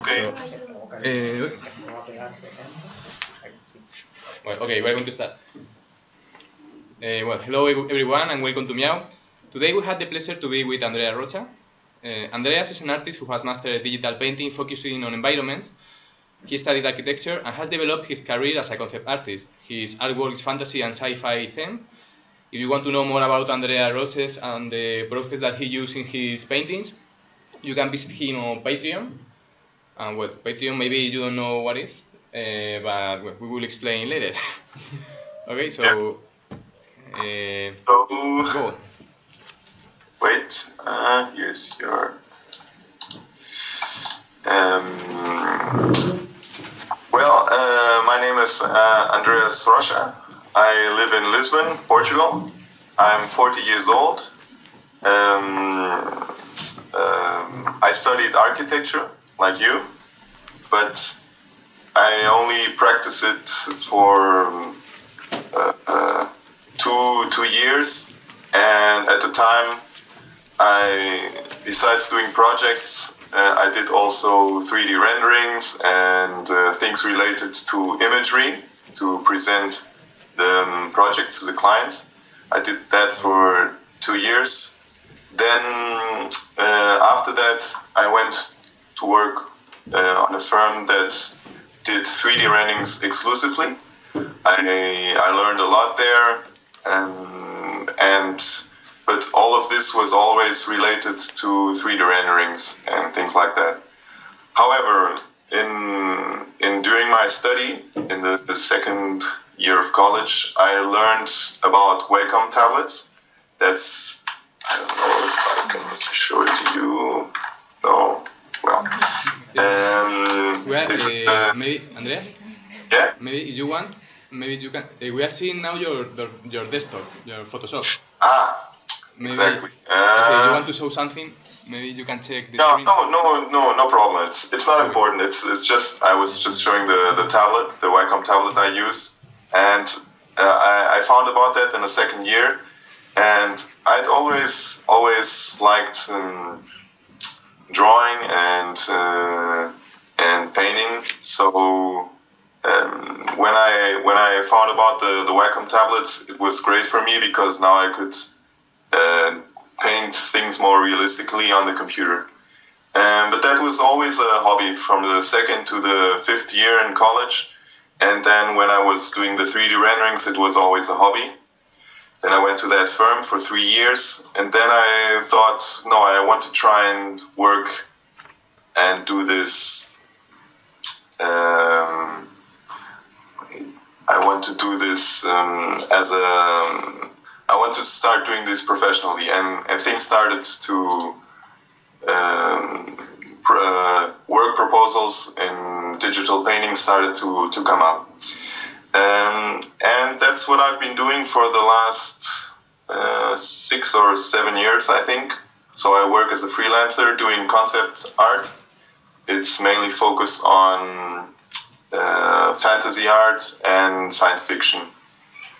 Okay. Well, okay, we're going to start. Well, hello everyone and welcome to MIAU. Today we had the pleasure to be with Andreas Rocha. Andreas is an artist who has mastered digital painting focusing on environments. He studied architecture and has developed his career as a concept artist. His artwork is fantasy and sci-fi theme. If you want to know more about Andreas Rocha and the process that he uses in his paintings, you can visit him on Patreon. And well, Patreon maybe you don't know what it is, but well, we will explain later. Okay, so go on. Wait, here's your. My name is Andreas Rocha. I live in Lisbon, Portugal. I'm 40 years old. I studied architecture, like you, but I only practice it for 2 years, and at the time, besides doing projects, I did also 3D renderings and things related to imagery to present the projects to the clients. I did that for 2 years. Then after that, I went to work on a firm that did 3D renderings exclusively. I learned a lot there, but all of this was always related to 3D renderings and things like that. However, during my study in the second year of college, I learned about Wacom tablets. That's, I don't know if I can show it to you. No, well. Maybe Andreas? Yeah? Maybe if you want, maybe you can. We are seeing now your desktop, your Photoshop. Maybe, exactly. If you want to show something, maybe you can check the screen. No problem. It's not important. It's just I was just showing the tablet, the Wacom tablet I use, and I found about that in the second year, and I'd always liked drawing and painting. So when I found about the Wacom tablets, it was great for me because now I could paint things more realistically on the computer. But that was always a hobby from the second to the fifth year in college. And then when I was doing the 3D renderings, it was always a hobby. Then I went to that firm for 3 years. And then I thought, no, I want to try and work and do this. I want to do this I want to start doing this professionally, and things started to work proposals in digital painting started to come up, and that's what I've been doing for the last 6 or 7 years, I think. So I work as a freelancer doing concept art. It's mainly focused on fantasy art and science fiction,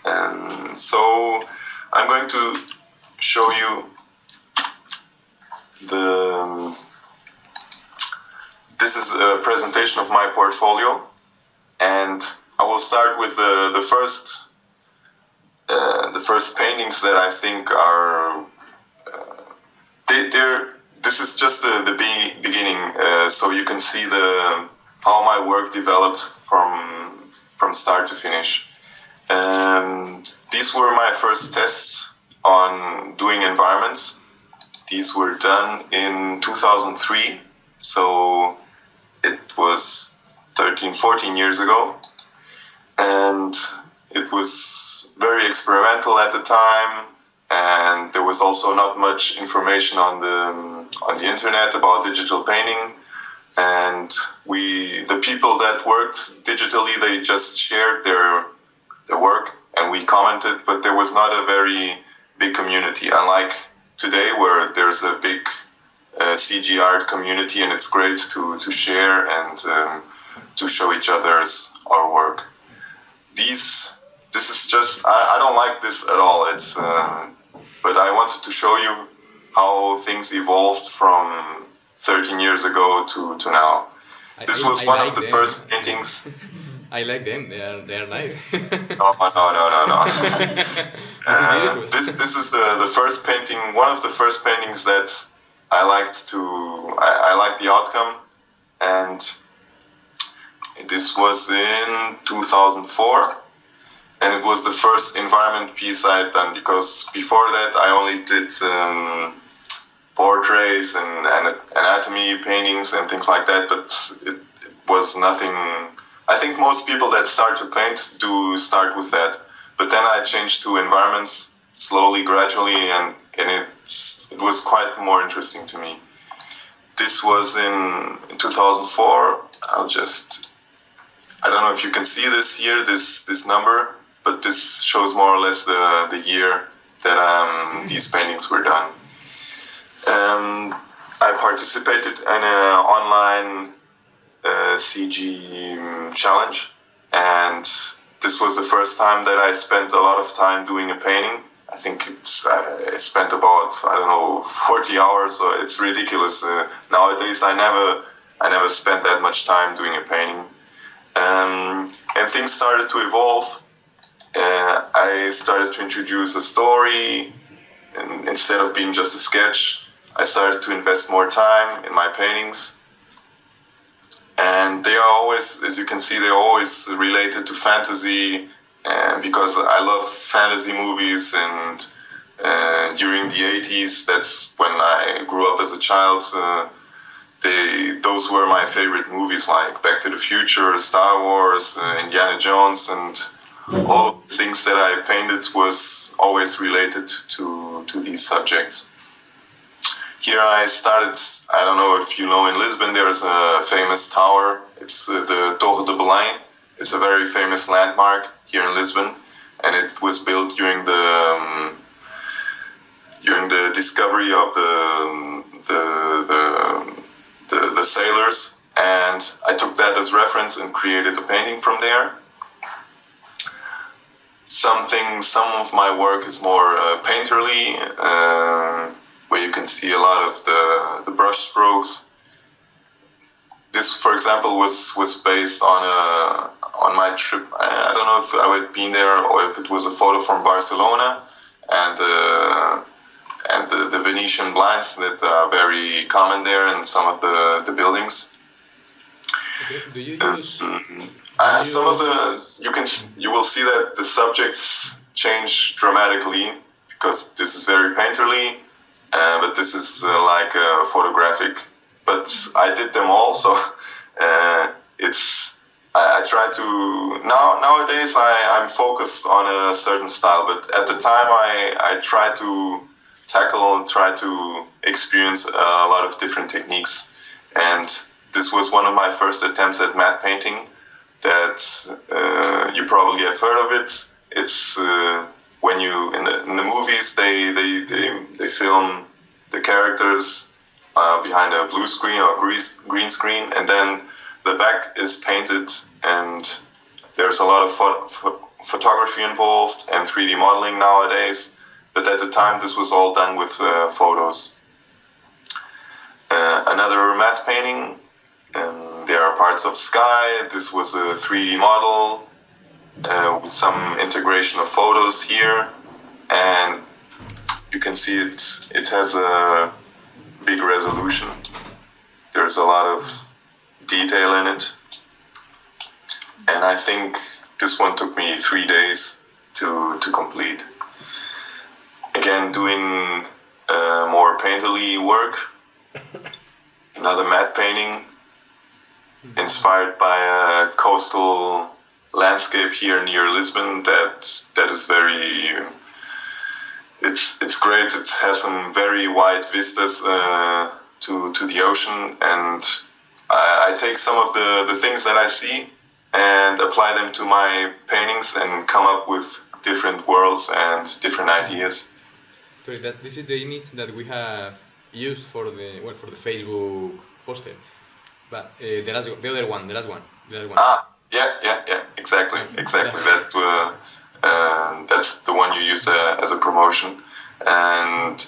and so I'm going to show you this is a presentation of my portfolio, and I will start with the first paintings that I think are this is just the beginning, so you can see how my work developed from start to finish. These were my first tests on doing environments. These were done in 2003, so it was 14 years ago, and it was very experimental at the time, and there was also not much information on the internet about digital painting, and the people that worked digitally, they just shared their work, and we commented, but there was not a very big community, unlike today where there's a big CG art community, and it's great to share and to show each other's our work. This is just, I don't like this at all. It's but I wanted to show you how things evolved from 13 years ago to now. This was one of the them. first paintings. I like them. They are nice. No. This is the first painting. One of the first paintings that I liked to. I liked the outcome, and this was in 2004, and it was the first environment piece I had done, because before that I only did portraits and anatomy paintings and things like that, but it was nothing. I think most people that start to paint do start with that, but then I changed to environments slowly, gradually, and it was quite more interesting to me. This was in 2004. I don't know if you can see this here, this number, but this shows more or less the year that these paintings were done. I participated in an online CG challenge, and this was the first time that I spent a lot of time doing a painting. I think I spent about, 40 hours, so it's ridiculous. Nowadays I never spent that much time doing a painting. And things started to evolve. I started to introduce a story, and instead of being just a sketch, I started to invest more time in my paintings. And they are always, as you can see, they're always related to fantasy, because I love fantasy movies, and during the 80s, that's when I grew up as a child. Those were my favorite movies, like Back to the Future, Star Wars, Indiana Jones, and all of the things that I painted was always related to these subjects. Here I started, I don't know if you know, in Lisbon there's a famous tower. It's the Torre de Belém. It's a very famous landmark here in Lisbon, and it was built during the discovery of the sailors, and I took that as reference and created a painting from there. Some of my work is more painterly, where you can see a lot of the brush strokes. This, for example, was based on my trip. I don't know if I had been there or if it was a photo from Barcelona, and the Venetian blinds that are very common there in some of the buildings. Okay. Do you use? Some of you will see that the subjects change dramatically, because this is very painterly, but this is like photographic. But I did them all, so I try to nowadays I'm focused on a certain style, but at the time I try to tackle and try to experience a lot of different techniques, and this was one of my first attempts at matte painting. That you probably have heard of it. It's when you in the movies they film the characters behind a blue screen or green screen, and then the back is painted, and there's a lot of photography involved and 3D modeling nowadays. But at the time, this was all done with photos. Another matte painting. There are parts of sky. This was a 3D model with some integration of photos here, and you can see it has a big resolution. There's a lot of detail in it, and I think this one took me 3 days to complete. Again, doing more painterly work. Another matte painting inspired by a coastal landscape here near Lisbon that is very it's great. It has some very wide vistas to the ocean, and I take some of the things that I see and apply them to my paintings and come up with different worlds and different ideas. Sorry, this is the image that we have used for the Facebook poster. But the other one. Yeah, exactly. That's the one you use as a promotion. And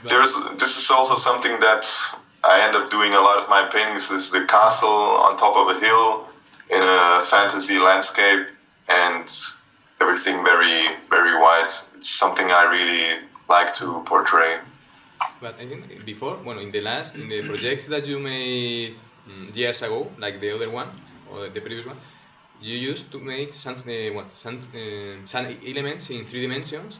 this is also something that I end up doing a lot of my paintings is the castle on top of a hill in a fantasy landscape, and everything very, very white. It's something I really like to portray. But I think before, well, in the projects that you made years ago, like the other one or the previous one, you used to make some elements in 3 dimensions,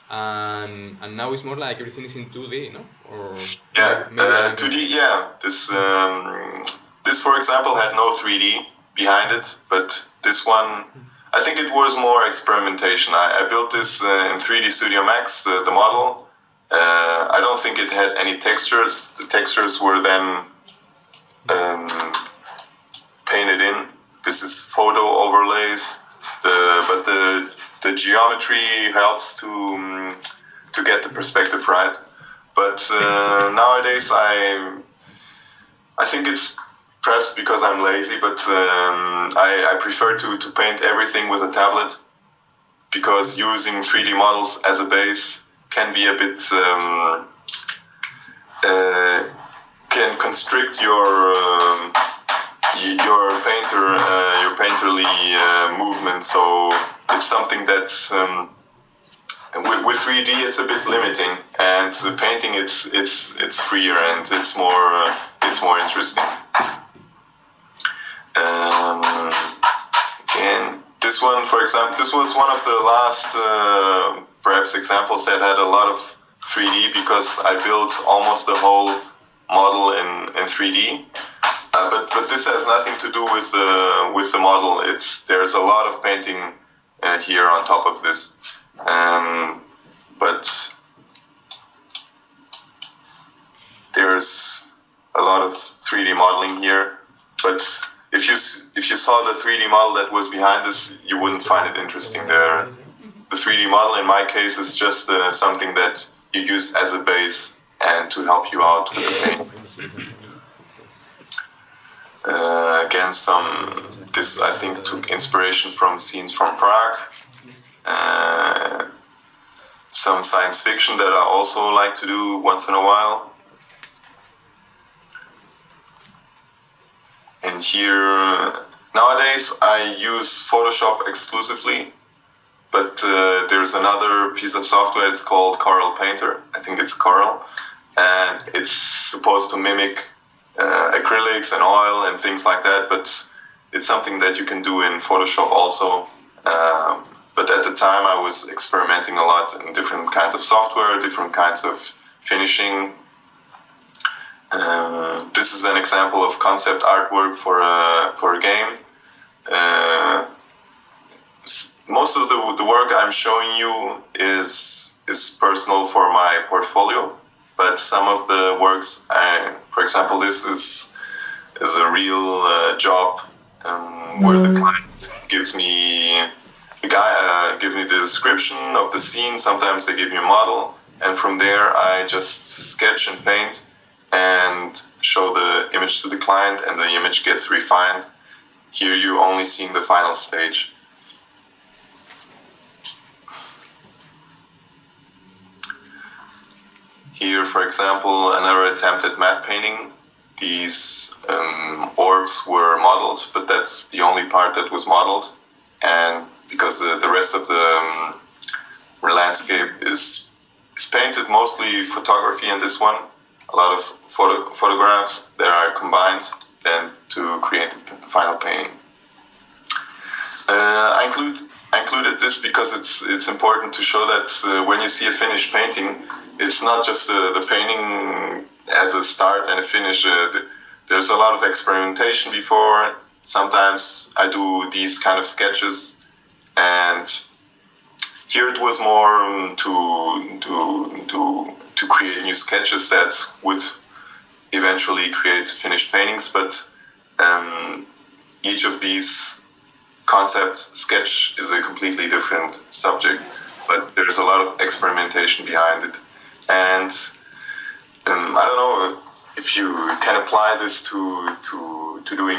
and now it's more like everything is in 2D, no? Or yeah, 2D. Yeah, this for example had no 3D behind it, but this one, I think it was more experimentation. I built this in 3D Studio Max, the model. I don't think it had any textures. The textures were then painted in. This is photo overlays, but the geometry helps to get the perspective right. But nowadays I think it's perhaps because I'm lazy, but I prefer to paint everything with a tablet, because using 3D models as a base can be a bit can constrict your painterly movement. So it's something that's with 3D it's a bit limiting, and the painting it's freer and it's more interesting. And this one, for example, this was one of the last perhaps examples that had a lot of 3D, because I built almost the whole model in 3D. But this has nothing to do with the model. There's a lot of painting here on top of this. But there's a lot of 3D modeling here. But if you saw the 3D model that was behind this, you wouldn't find it interesting. The 3D model in my case is just something that you use as a base and to help you out with the paint. Again, this I think took inspiration from scenes from Prague. Some science fiction that I also like to do once in a while. And here, nowadays I use Photoshop exclusively, but there's another piece of software, it's called Corel Painter. I think it's Corel, and it's supposed to mimic acrylics and oil and things like that, but it's something that you can do in Photoshop also. But at the time I was experimenting a lot in different kinds of software, different kinds of finishing. This is an example of concept artwork for a game. Most of the work I'm showing you is personal for my portfolio, but some of the works, for example, this is a real job where the client gives me the description of the scene. Sometimes they give me a model, and from there I just sketch and paint and show the image to the client, and the image gets refined. Here you're only seeing the final stage. Here, for example, another attempt at matte painting. These orbs were modeled, but that's the only part that was modeled. And because the rest of the landscape is painted, mostly photography in this one. A lot of photographs that are combined then to create the final painting. I included this because it's important to show that when you see a finished painting, it's not just the painting as a start and a finish. There's a lot of experimentation before. Sometimes I do these kind of sketches, and here it was more to create new sketches that would eventually create finished paintings. But each of these concept sketch is a completely different subject, but there's a lot of experimentation behind it. And I don't know if you can apply this to doing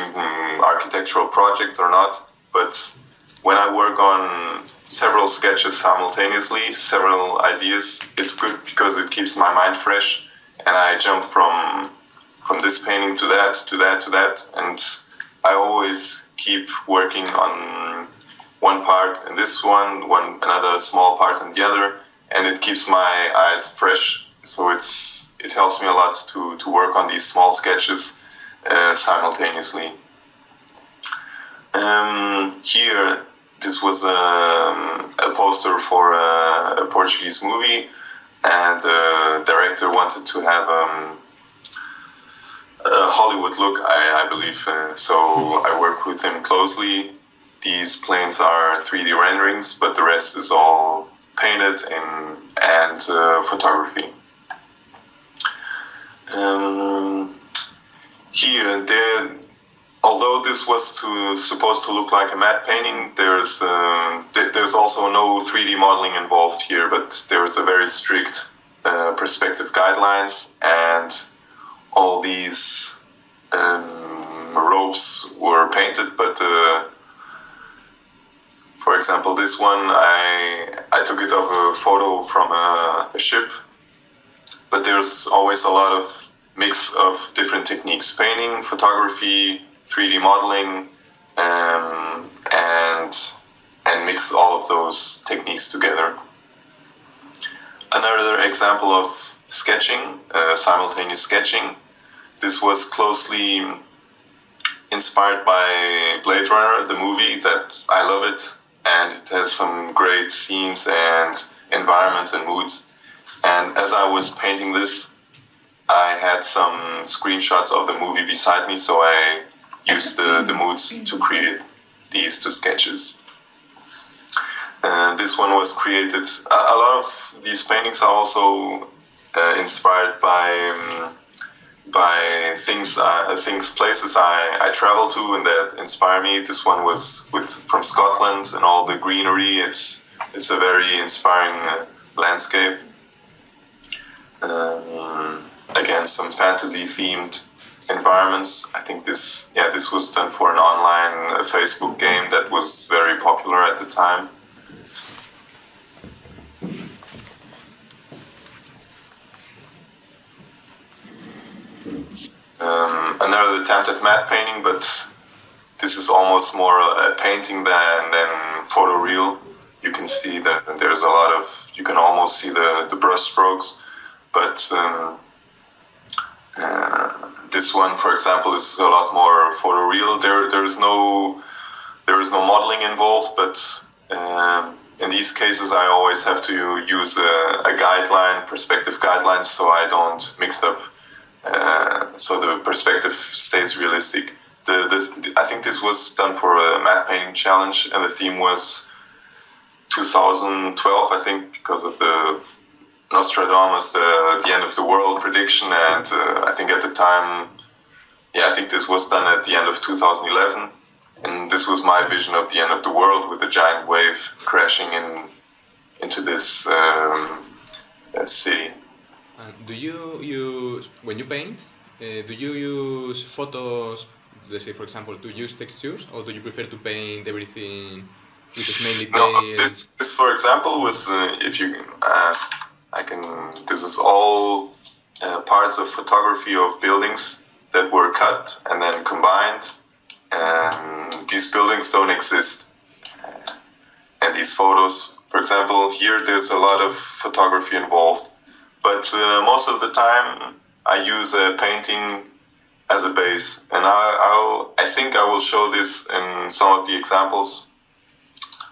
architectural projects or not, but when I work on several sketches simultaneously, several ideas, it's good because it keeps my mind fresh, and I jump from from this painting to that, to that, to that, and I always keep working on one part in this one, another small part in the other, and it keeps my eyes fresh. So it helps me a lot to work on these small sketches simultaneously. Here, this was a poster for a Portuguese movie, and the director wanted to have a Hollywood look, I believe. So I worked with him closely. These planes are 3D renderings, but the rest is all painted and photography. Here, although this was supposed to look like a matte painting, there's also no 3D modeling involved here, but there is a very strict perspective guidelines, and all these ropes were painted, but for example, this one, I took it of a photo from a ship, but there's always a lot of mix of different techniques: painting, photography, 3D modeling, and mix all of those techniques together. Another example of sketching, simultaneous sketching. This was closely inspired by Blade Runner, the movie. That I love it, and it has some great scenes and environments and moods. And as I was painting this, I had some screenshots of the movie beside me, so I used the moods to create these two sketches. This one was created. A lot of these paintings are also inspired by places I travel to and that inspire me. This one was from Scotland and all the greenery. It's a very inspiring landscape. Again, some fantasy-themed environments. I think this was done for an online Facebook game that was very popular at the time. Another attempt at matte painting, but this is almost more a painting than photoreal. You can see that there's a lot of, you can almost see the brush strokes, but this one, for example, is a lot more photoreal. There is no modeling involved, but in these cases I always have to use a guideline, perspective guidelines, so I don't mix up, so the perspective stays realistic. I think this was done for a matte painting challenge, and the theme was 2012, I think, because of the Nostradamus, the end of the world prediction, and I think at the time, I think this was done at the end of 2011, and this was my vision of the end of the world with a giant wave crashing into this city. Do you use, when you paint, do you use photos, let's say for example, to use textures, or do you prefer to paint everything with mainly detail? No, this for example was, this is all parts of photography of buildings that were cut and then combined, and these buildings don't exist. And these photos, for example, here there's a lot of photography involved, but most of the time I use a painting as a base, and I think I will show this in some of the examples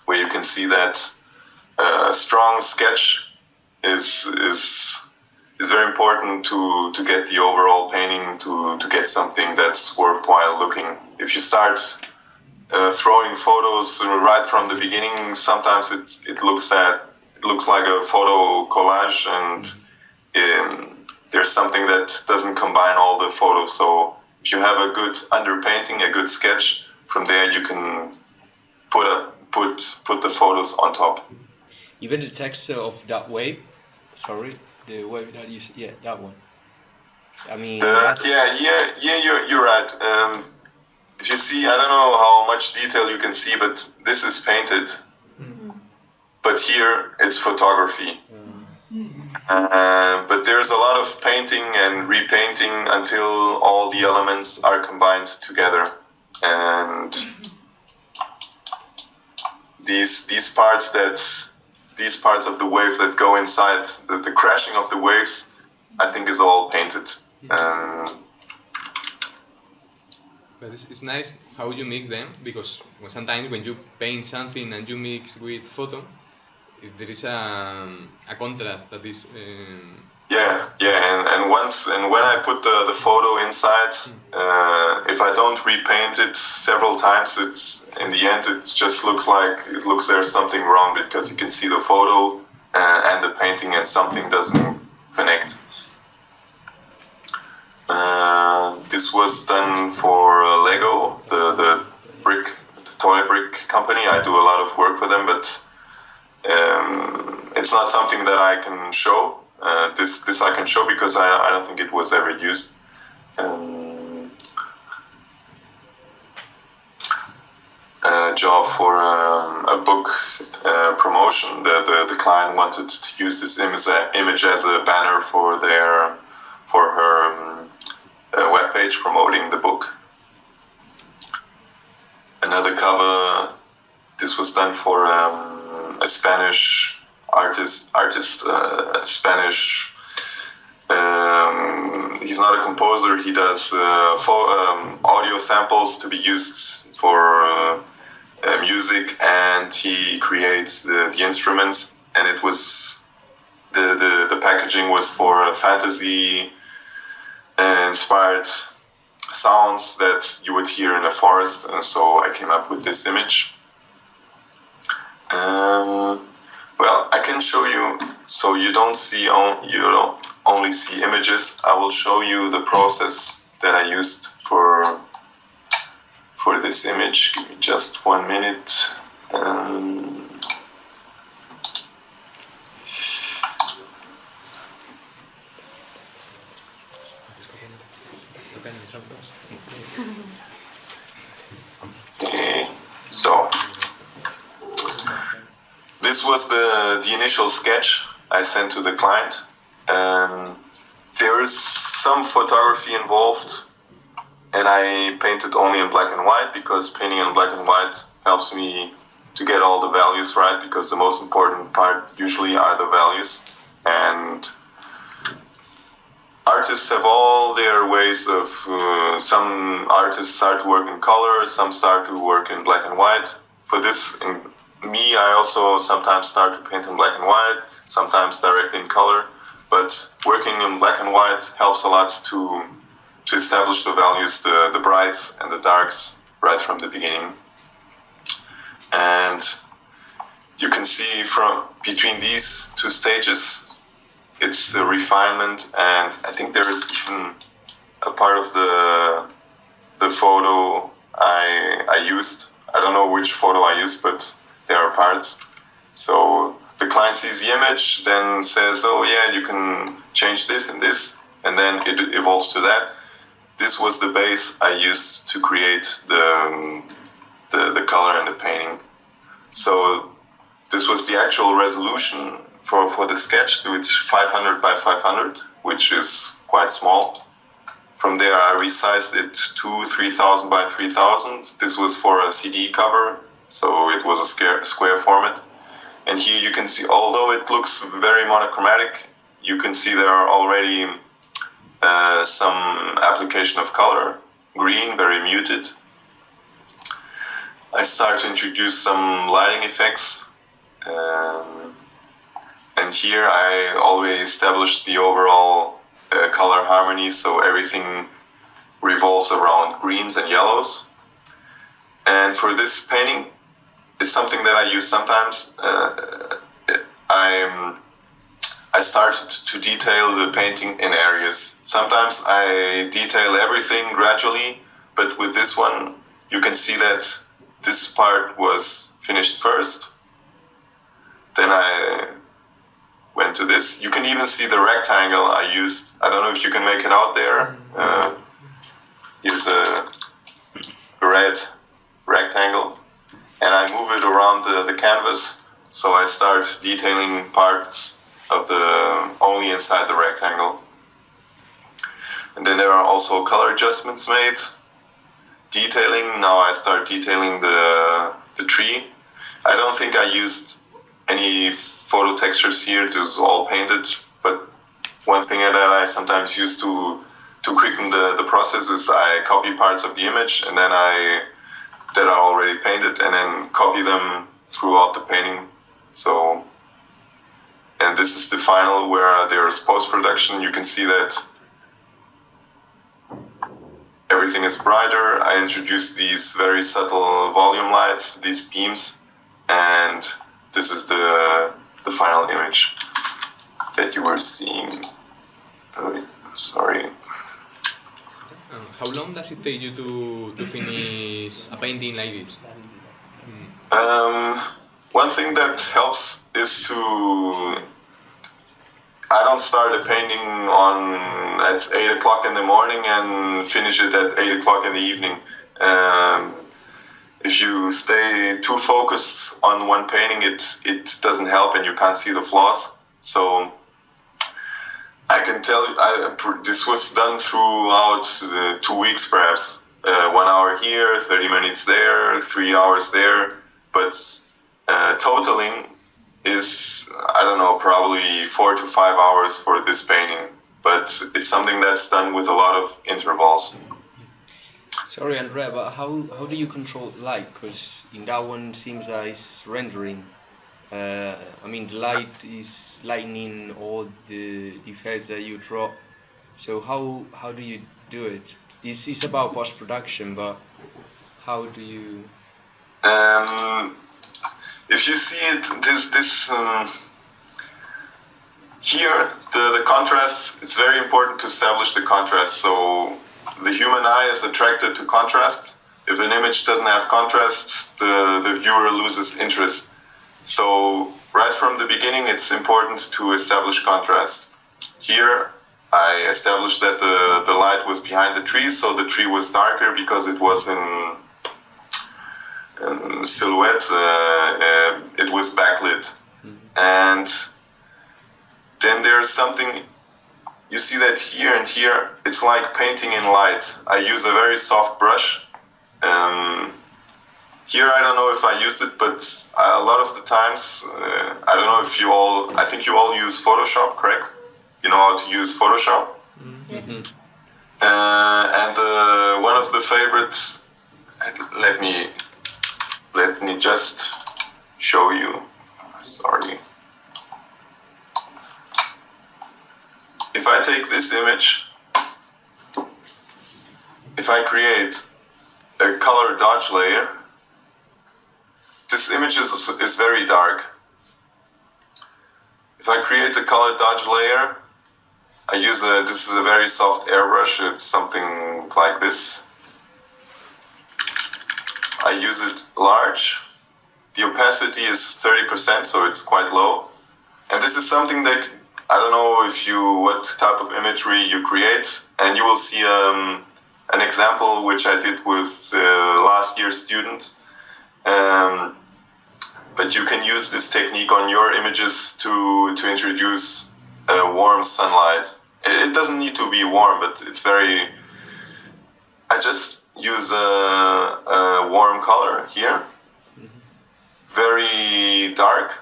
where you can see that a strong sketch is very important to get the overall painting, to get something that's worthwhile looking. If you start throwing photos right from the beginning, sometimes it looks like a photo collage, and there's something that doesn't combine all the photos. So if you have a good underpainting, a good sketch, from there you can put the photos on top. Even the texture of that wave, the wave that you see, that one. I mean, you're right. If you see, I don't know how much detail you can see, but this is painted. Mm-hmm. But here it's photography. But there's a lot of painting and repainting until all the elements are combined together. And these parts of the wave that go inside, the crashing of the waves, I think is all painted. But it's nice how you mix them, because sometimes when you paint something and you mix with photo, there is a contrast that is. And when I put the photo inside, if I don't repaint it several times, in the end it just looks like there's something wrong, because you can see the photo and the painting and something doesn't connect. This was done for Lego, the toy brick company. I do a lot of work for them, but it's not something that I can show. This I can show because I don't think it was ever used. Job for a book promotion. The client wanted to use this image as a banner for her webpage promoting the book. Another cover. This was done for a Spanish artist, Spanish. He's not a composer. He does audio samples to be used for music, and he creates the instruments. And it was the packaging was for fantasy inspired sounds that you would hear in a forest. And so I came up with this image. Well, I can show you, so you don't only see images. I will show you the process that I used for this image. Give me just 1 minute. Okay, so this was the initial sketch I sent to the client. There is some photography involved, and I painted only in black and white, because painting in black and white helps me to get all the values right, because the most important part usually are the values. And artists have all their ways of, some artists start to work in color, some start to work in black and white. For this, me, I also sometimes start to paint in black and white, sometimes directly in color, but working in black and white helps a lot to establish the values, the brights and the darks right from the beginning. And you can see from between these two stages, it's a refinement, and I think there is even a part of the photo I used. I don't know which photo I used, but there are parts. So the client sees the image, then says, oh yeah, you can change this and this, and then it evolves to that. This was the base I used to create the color and the painting. So this was the actual resolution for the sketch, which 500 by 500, which is quite small. From there I resized it to 3000 by 3000. This was for a CD cover, so it was a square format. And here you can see, although it looks very monochromatic, you can see there are already some application of color. Green, very muted. I start to introduce some lighting effects. And here I already established the overall color harmony, so everything revolves around greens and yellows. And for this painting, it's something that I use sometimes. I started to detail the painting in areas. Sometimes I detail everything gradually, but with this one, you can see that this part was finished first. Then I went to this. You can even see the rectangle I used. I don't know if you can make it out there. Here's a red rectangle, and I move it around the canvas. So I start detailing parts of the only inside the rectangle. And then there are also color adjustments made. Detailing, now I start detailing the tree. I don't think I used any photo textures here, it was all painted, but one thing that I sometimes use to quicken the process is I copy parts of the image and then that are already painted and then copy them throughout the painting. So, and this is the final where there's post-production. You can see that everything is brighter. I introduced these very subtle volume lights, these beams, and this is the final image that you were seeing. Sorry. How long does it take you to finish a painting like this? One thing that helps is I don't start a painting at 8 o'clock in the morning and finish it at 8 o'clock in the evening. If you stay too focused on one painting, it doesn't help and you can't see the flaws. So I can tell you, this was done throughout 2 weeks perhaps. 1 hour here, 30 minutes there, 3 hours there. But totaling is, I don't know, probably 4 to 5 hours for this painting. But it's something that's done with a lot of intervals. Sorry, Andrea, but how do you control light? Because in that one seems like it's rendering. I mean, the light is lightening all the effects that you draw. So how do you do it? It's about post-production, but how do you? If you see it, here the contrast. It's very important to establish the contrast. So the human eye is attracted to contrast. If an image doesn't have contrast, the viewer loses interest. So right from the beginning, it's important to establish contrast. Here, I established that the light was behind the tree, so the tree was darker because it was in silhouette. It was backlit. And then there's something, you see that here and here, it's like painting in light. I use a very soft brush. Here I don't know if I used it, but a lot of the times, I don't know if I think you all use Photoshop, correct? You know how to use Photoshop? Mm-hmm. And one of the favorites, let me just show you, sorry. If I take this image, if I create a color dodge layer, this image is very dark. If I create a color dodge layer, I use this is a very soft airbrush, it's something like this. I use it large. The opacity is 30%, so it's quite low. And this is something that, I don't know what type of imagery you create, and you will see an example which I did with last year's student. But you can use this technique on your images to introduce warm sunlight. It doesn't need to be warm, but it's very... I just use a warm color here, very dark.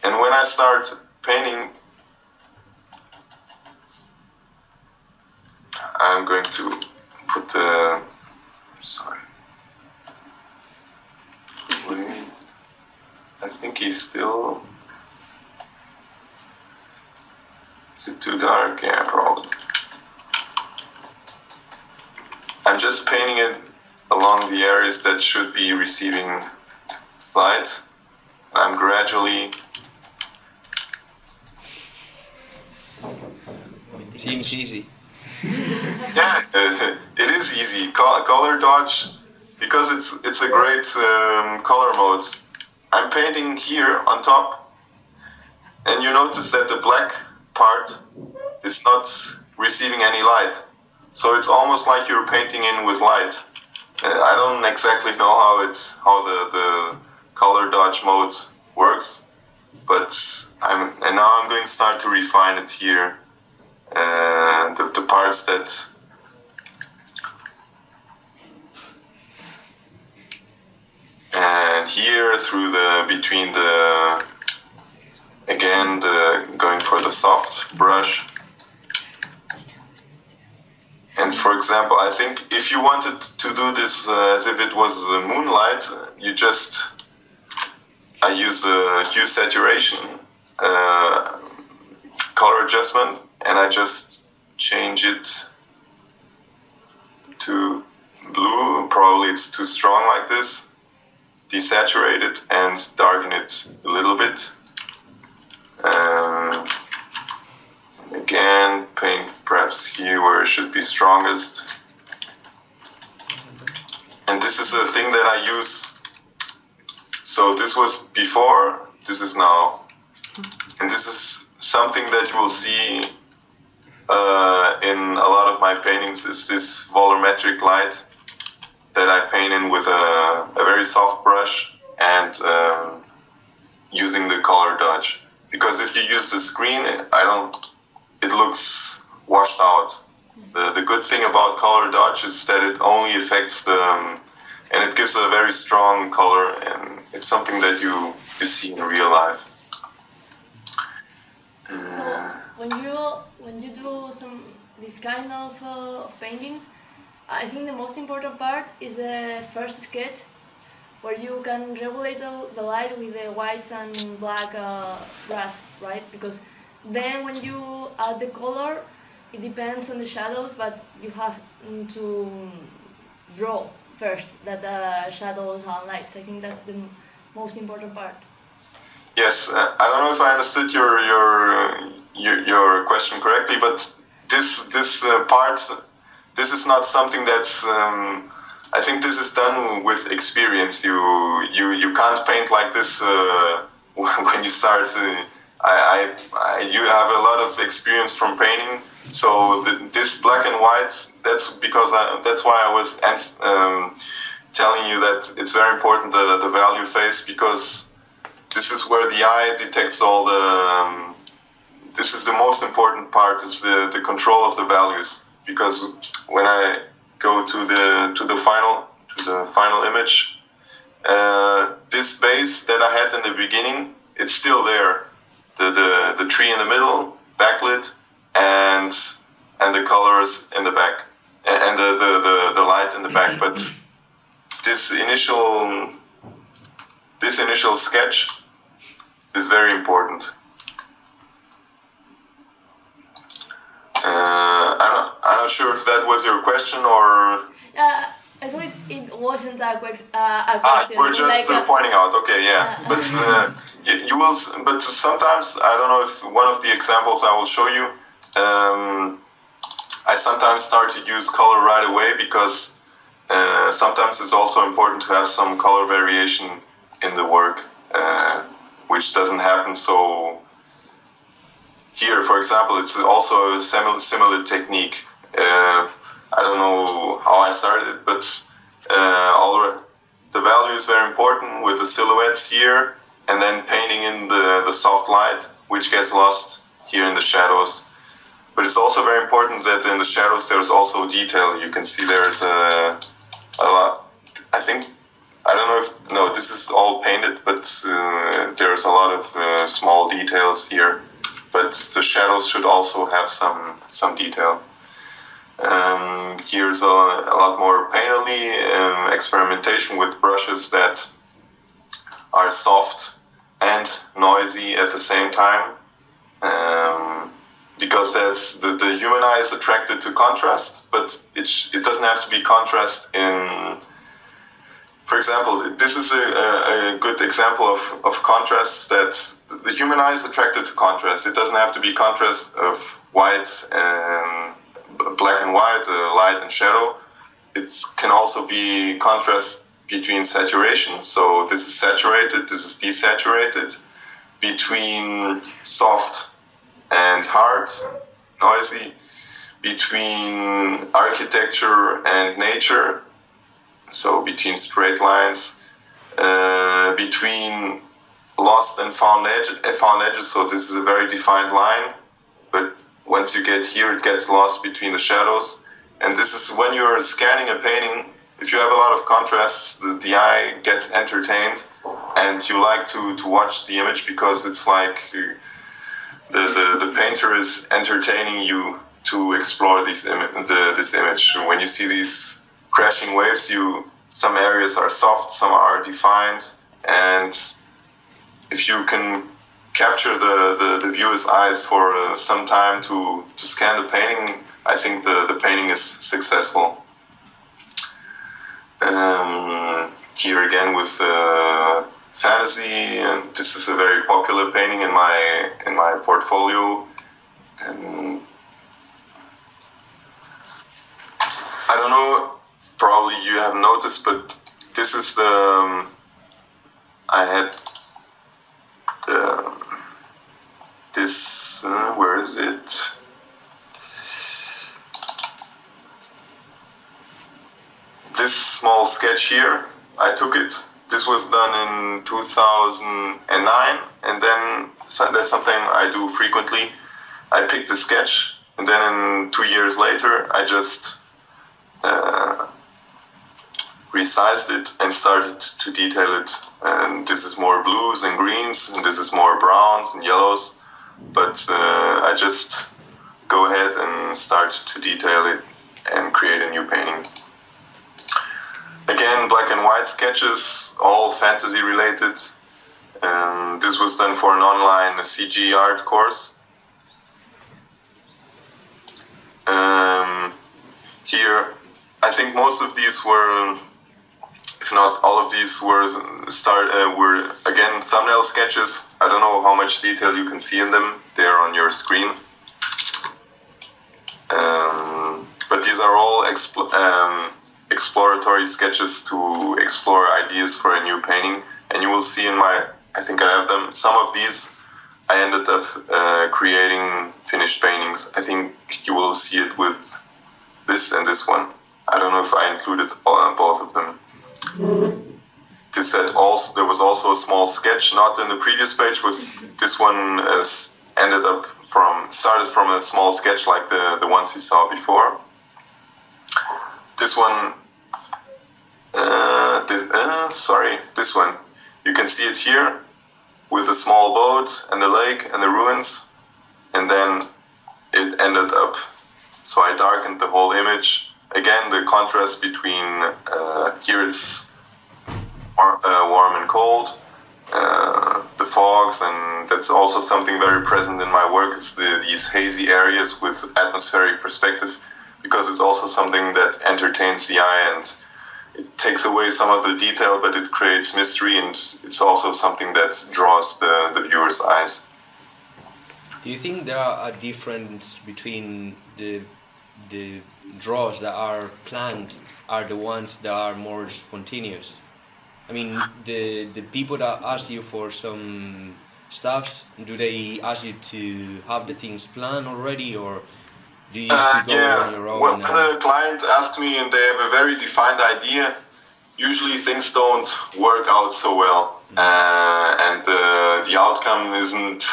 And when I start painting, I'm going to put the... Sorry. Wait. I think he's still... Is it too dark? Yeah, probably. I'm just painting it along the areas that should be receiving light. I'm gradually... Seems easy. Yeah, it is easy. Color dodge, because it's a great color mode. I'm painting here on top, and you notice that the black part is not receiving any light. So it's almost like you're painting in with light. I don't exactly know how the color dodge mode works, but now I'm going to start to refine it here. The parts that and here through between going for the soft brush. And for example, I think if you wanted to do this as if it was moonlight, I use the hue saturation color adjustment, and I just change it to blue. Probably it's too strong like this. Desaturate it and darken it a little bit. Again, paint perhaps here where it should be strongest. And this is a thing that I use. So this was before, this is now. And this is something that you will see in a lot of my paintings, is this volumetric light that I paint in with a very soft brush and using the color dodge. Because if you use the screen, it looks washed out. The good thing about color dodge is that it only affects and it gives a very strong color, and it's something that you see in real life. So when you do this kind of paintings, I think the most important part is the first sketch, where you can regulate the light with the whites and black brush, right? Because then when you add the color, it depends on the shadows, but you have to draw first that shadows and lights. I think that's the most important part. Yes, I don't know if I understood your question correctly, but this part, this is not something that's. I think this is done with experience. You can't paint like this when you start. You have a lot of experience from painting, so this black and white. That's why I was telling you that it's very important the value phase, because this is where the eye detects all the. This is the most important part, is the control of the values, because when I go to the final image, this base that I had in the beginning, it's still there. The tree in the middle, backlit, and the colors in the back, and the light in the back. But this initial sketch is very important. I'm not sure if that was your question or. I thought it wasn't a question. We're just pointing out. Okay, yeah, but you will. But sometimes, I don't know if one of the examples I will show you. I sometimes start to use color right away, because sometimes it's also important to have some color variation in the work, which doesn't happen so. Here, for example, it's also a similar technique. I don't know how I started, but the value is very important with the silhouettes here, and then painting in the soft light, which gets lost here in the shadows. But it's also very important that in the shadows there's also detail. You can see there's a lot. No, this is all painted, but there's a lot of small details here. But the shadows should also have some detail. Here's a lot more painterly experimentation with brushes that are soft and noisy at the same time, because that's the human eye is attracted to contrast, but it doesn't have to be contrast in. For example, this is a good example of contrast, that the human eye is attracted to contrast. It doesn't have to be contrast of white and black and white, light and shadow. It can also be contrast between saturation. So this is saturated, this is desaturated, between soft and hard, noisy, between architecture and nature. So between straight lines, between lost and found edges, so this is a very defined line, but once you get here, it gets lost between the shadows. And this is when you're scanning a painting, if you have a lot of contrasts, the eye gets entertained, and you like to watch the image because it's like the painter is entertaining you to explore this image. When you see these crashing waves, some areas are soft, some are defined, and if you can capture the viewer's eyes for some time to scan the painting, I think the painting is successful. Here again with fantasy, and this is a very popular painting in my portfolio. And I don't know, probably you have noticed, but this is I had this, where is it? This small sketch here, I took it. This was done in 2009, and then that's something I do frequently. I picked the sketch, and then 2 years later, I just resized it and started to detail it. And this is more blues and greens, and this is more browns and yellows. But I just go ahead and start to detail it and create a new painting. Again, black and white sketches, all fantasy related. This was done for an online CG art course. Here, I think most of these were, if not all of these, were again thumbnail sketches. I don't know how much detail you can see in them. They are on your screen. But these are all exploratory sketches to explore ideas for a new painting. And you will see in I think I have them, some of these I ended up creating finished paintings. I think you will see it with this and this one. I don't know if I included both of them. This set also, there was also a small sketch, not in the previous page. This one started from a small sketch like the ones you saw before. This one, this one, you can see it here with the small boat and the lake and the ruins, and then it ended up, so I darkened the whole image. Again, the contrast between, here it's warm and cold, the fogs, and that's also something very present in my work, is these hazy areas with atmospheric perspective, because it's also something that entertains the eye, and it takes away some of the detail, but it creates mystery, and it's also something that draws the viewer's eyes. Do you think there are a difference between the draws that are planned are the ones that are more spontaneous? I mean, the people that ask you for some stuffs, do they ask you to have the things planned already, or do you used to go on your own? When a client asks me and they have a very defined idea, usually things don't work out so well, and the outcome isn't.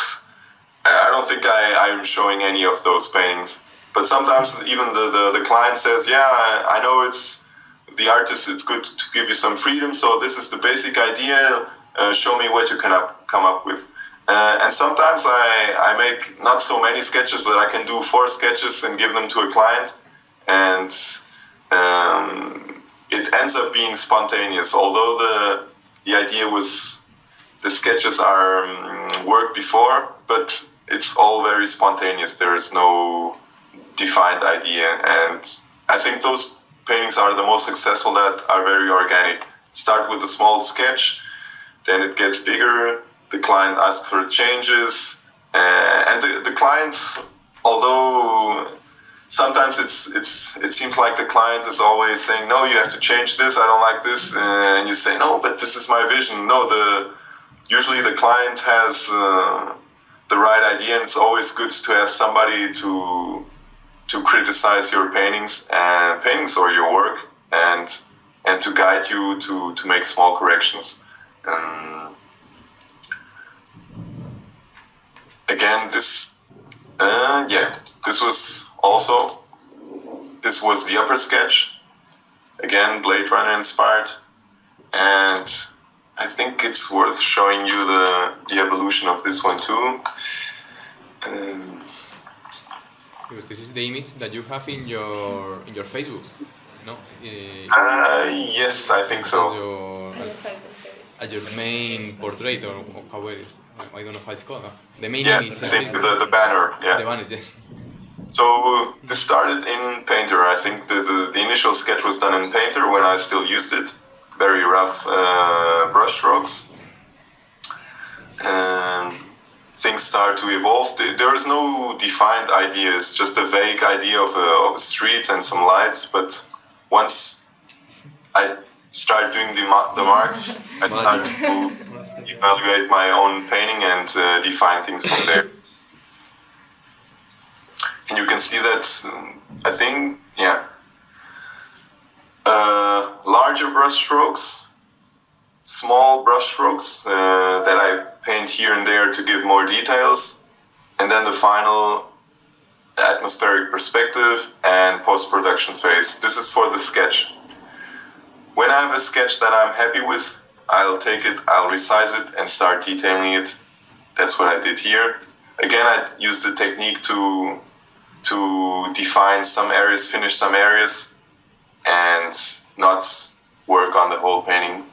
I don't think I'm showing any of those paintings. But sometimes even the client says, yeah, I know it's the artist, it's good to give you some freedom, so this is the basic idea, show me what you can come up with. And sometimes I make not so many sketches, but I can do 4 sketches and give them to a client, and it ends up being spontaneous. Although the idea was, the sketches are worked before, but it's all very spontaneous. There is no defined idea, and I think those paintings are the most successful that are very organic. Start with a small sketch, then it gets bigger, the client asks for changes, and the clients, although sometimes it seems like the client is always saying, no, you have to change this, I don't like this, and you say, no, but this is my vision. No, usually the client has the right idea, and it's always good to have somebody to criticize your paintings or your work, and to guide you to make small corrections. again, this was the upper sketch, again Blade Runner inspired, and I think it's worth showing you the evolution of this one too. Because this is the image that you have in your Facebook, no? Yes, I think so. As your main portrait, or how it is. I don't know how it's called. The main Yeah, image. I think the banner. Yeah. The banner, yes. So this started in Painter. I think the initial sketch was done in Painter when I still used it. Very rough brush strokes. Things start to evolve. There is no defined idea. It's just a vague idea of a street and some lights. But once I start doing the marks, I start to evaluate my own painting and define things from there. And you can see that, I think, larger brush strokes, small brush strokes that I paint here and there to give more details, and then the final atmospheric perspective and post-production phase. This is for the sketch. When I have a sketch that I'm happy with, I'll take it, I'll resize it, and start detailing it. That's what I did here. Again, I used the technique to define some areas, finish some areas, and not work on the whole painting.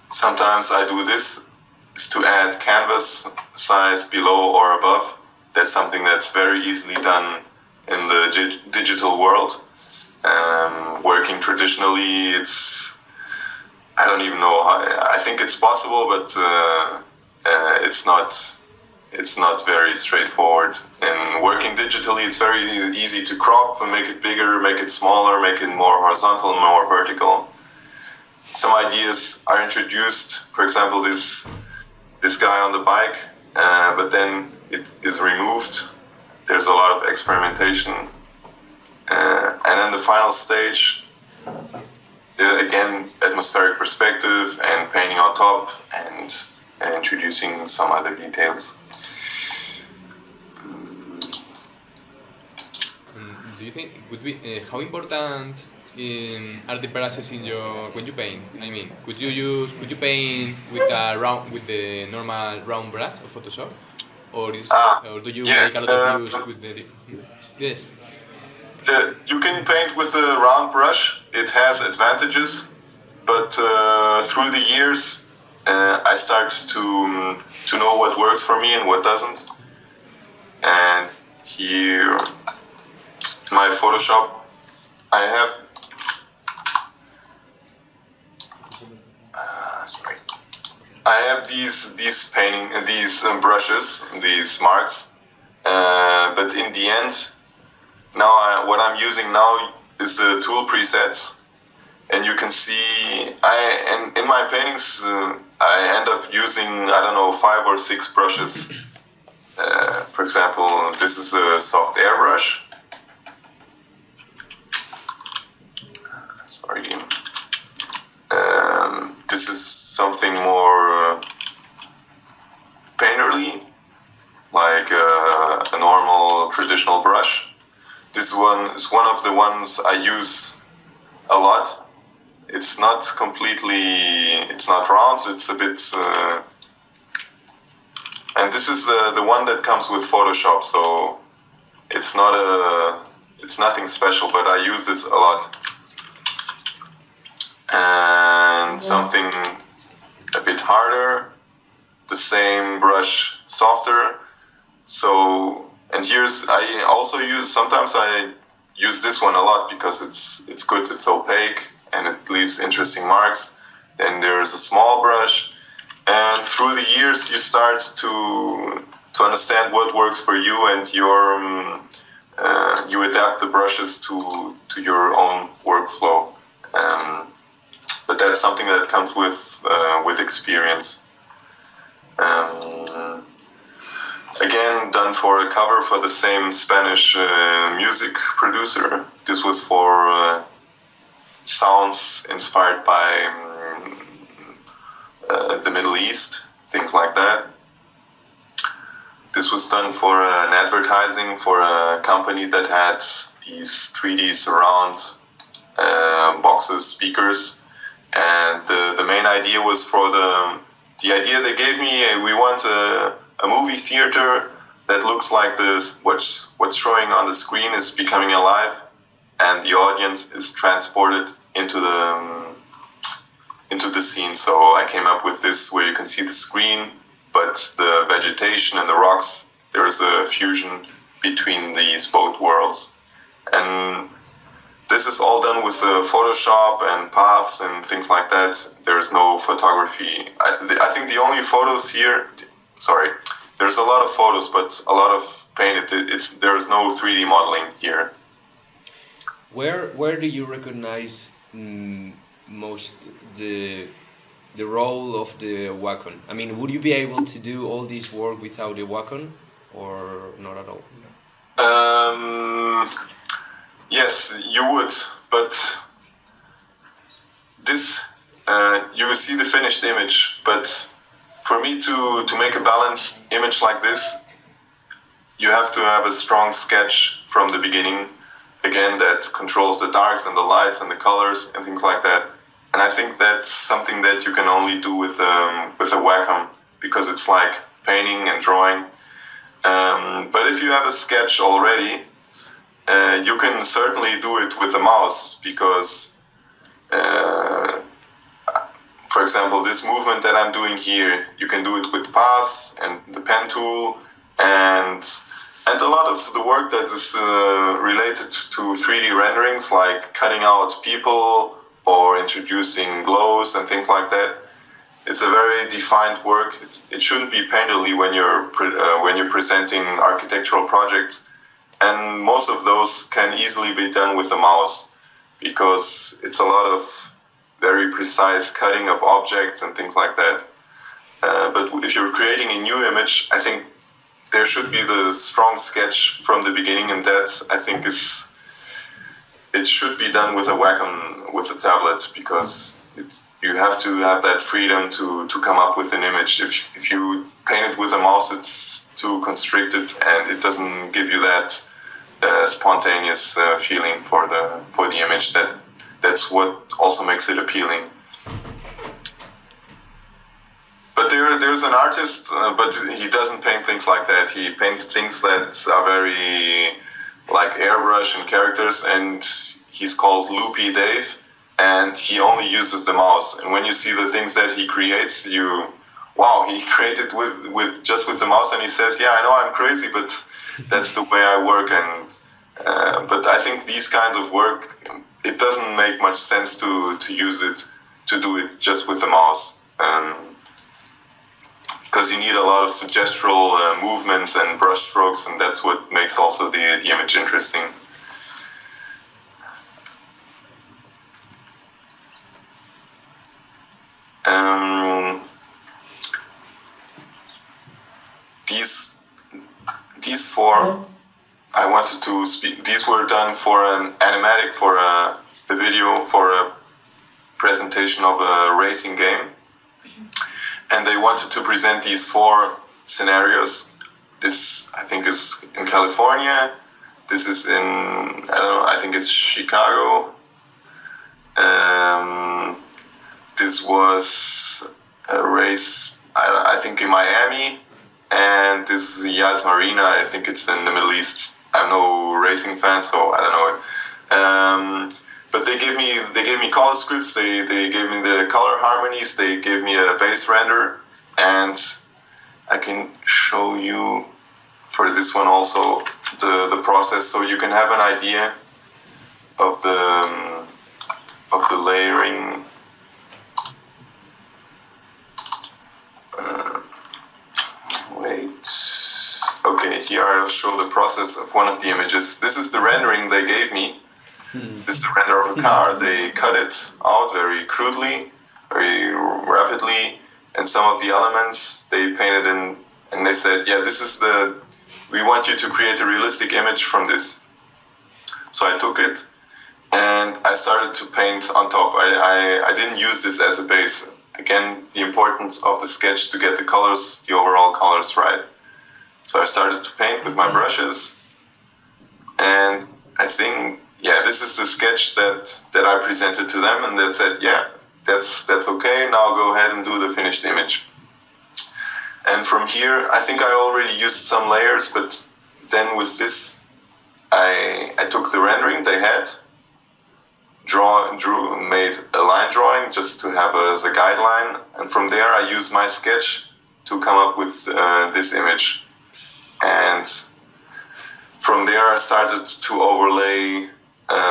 Sometimes I do this is to add canvas size below or above. That's something that's very easily done in the digital world. Working traditionally, I don't even know. I think it's possible, but it's not very straightforward. And working digitally, it's very easy to crop and make it bigger, make it smaller, make it more horizontal, more vertical. Some ideas are introduced. For example, this guy on the bike, but then it is removed. There's a lot of experimentation. And then the final stage, again, atmospheric perspective and painting on top and introducing some other details. Do you think would be how important are the brushes in when you paint? I mean, could you paint with the normal round brush of Photoshop, or do you make a lot of use with the? Yes. You can paint with a round brush. It has advantages, but through the years, I start to know what works for me and what doesn't. And here, in my Photoshop, I have these brushes, these marks, but in the end, now what I'm using now is the tool presets, and you can see in my paintings I end up using 5 or 6 brushes. For example, this is a soft airbrush. This is something more painterly, like a normal traditional brush. This one is one of the ones I use a lot. It's not round, it's a bit, and this is the one that comes with Photoshop, so it's nothing special, but I use this a lot. And something a bit harder, the same brush softer. So, and sometimes I use this one a lot because it's good, it's opaque and it leaves interesting marks. Then there's a small brush, and through the years you start to understand what works for you, and you adapt the brushes to your own workflow. But that's something that comes with experience. Again, done for a cover for the same Spanish music producer. This was for sounds inspired by the Middle East, things like that. This was done for an advertising for a company that had these 3D surround boxes, speakers, and the main idea was for the idea they gave me. We want a movie theater that looks like this. What's showing on the screen is becoming alive, and the audience is transported into the scene. So I came up with this where you can see the screen, but the vegetation and the rocks, there's a fusion between these both worlds. And this is all done with Photoshop and paths and things like that. There's no photography. I think the only photos here, there's a lot of photos, but a lot of painted. There's no 3D modeling here. Where do you recognize most the role of the Wacom? I mean, would you be able to do all this work without a Wacom, or not at all? Yes, you would, but this you will see the finished image. But for me to make a balanced image like this, you have to have a strong sketch from the beginning. Again, that controls the darks and the lights and the colors and things like that. And I think that's something that you can only do with a Wacom, because it's like painting and drawing. But if you have a sketch already, you can certainly do it with a mouse, because, for example, this movement that I'm doing here, you can do it with paths and the pen tool, and a lot of the work that is related to 3D renderings, like cutting out people or introducing glows and things like that. It's a very defined work. It shouldn't be painterly when you're presenting architectural projects, and most of those can easily be done with a mouse, because it's a lot of very precise cutting of objects and things like that. But if you're creating a new image, I think there should be the strong sketch from the beginning, and that, I think, it should be done with a Wacom, with a tablet, because you have to have that freedom to come up with an image. If you paint it with a mouse, it's too constricted, and it doesn't give you that spontaneous feeling for the image. That's what also makes it appealing. But there's an artist, but he doesn't paint things like that. He paints things that are very like airbrush and characters, and he's called Loopy Dave, and he only uses the mouse. And when you see the things that he creates, wow, he created with the mouse, and he says, yeah, I know I'm crazy, but that's the way I work. And but I think these kinds of work, it doesn't make much sense to do it just with the mouse. Because you need a lot of gestural movements and brush strokes, and that's what makes also the image interesting. These four, I wanted to speak. These were done for an animatic, for a video, for a presentation of a racing game. And they wanted to present these four scenarios. This, I think, is in California. This is in, I don't know, I think it's Chicago. This was a race, I think, in Miami. And this is Yas Marina. I think it's in the Middle East. I'm no racing fan, so I don't know it. But they gave me color scripts. They gave me the color harmonies. They gave me a base render, and I can show you for this one also the process, so you can have an idea of the layering. Wait. Okay, here I'll show the process of one of the images. This is the rendering they gave me. This is the render of a car. They cut it out very crudely, very rapidly, and some of the elements they painted in, and they said, yeah, we want you to create a realistic image from this. So I took it, and I started to paint on top. I didn't use this as a base. again, the importance of the sketch to get the colors, the overall colors right. So I started to paint with my brushes, and I think, yeah, this is the sketch that I presented to them, and they said, yeah, that's okay, now go ahead and do the finished image. And from here, I think I already used some layers, but then with this, I took the rendering they had, made a line drawing just to have as a guideline, and from there I used my sketch to come up with this image. And from there I started to overlay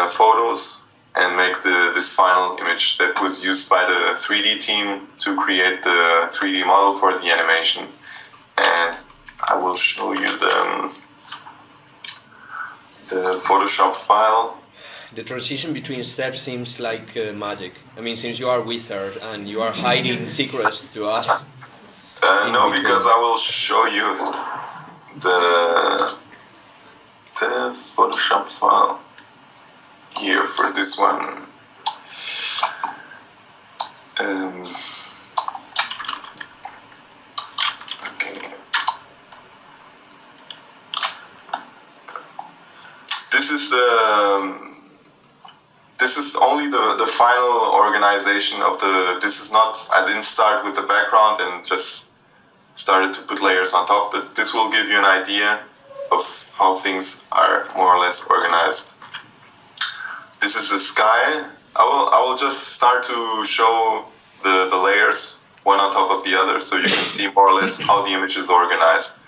photos and make this final image that was used by the 3D team to create the 3D model for the animation. And I will show you the Photoshop file. The transition between steps seems like magic. I mean, since you are wizard and you are hiding secrets to us. No, because I will show you the Photoshop file here for this one. Okay. This is only the final organization of the. This is not. I didn't start with the background and just started to put layers on top, but this will give you an idea of how things are more or less organized. This is the sky. I will just start to show the layers one on top of the other, so you can see more or less how the image is organized.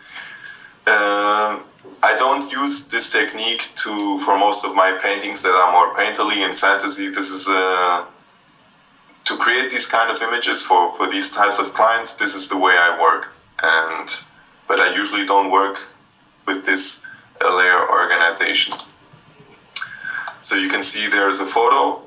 I don't use this technique for most of my paintings that are more painterly and fantasy. This is to create these kind of images for these types of clients. This is the way I work, but I usually don't work with this layer organization. So you can see there's a photo.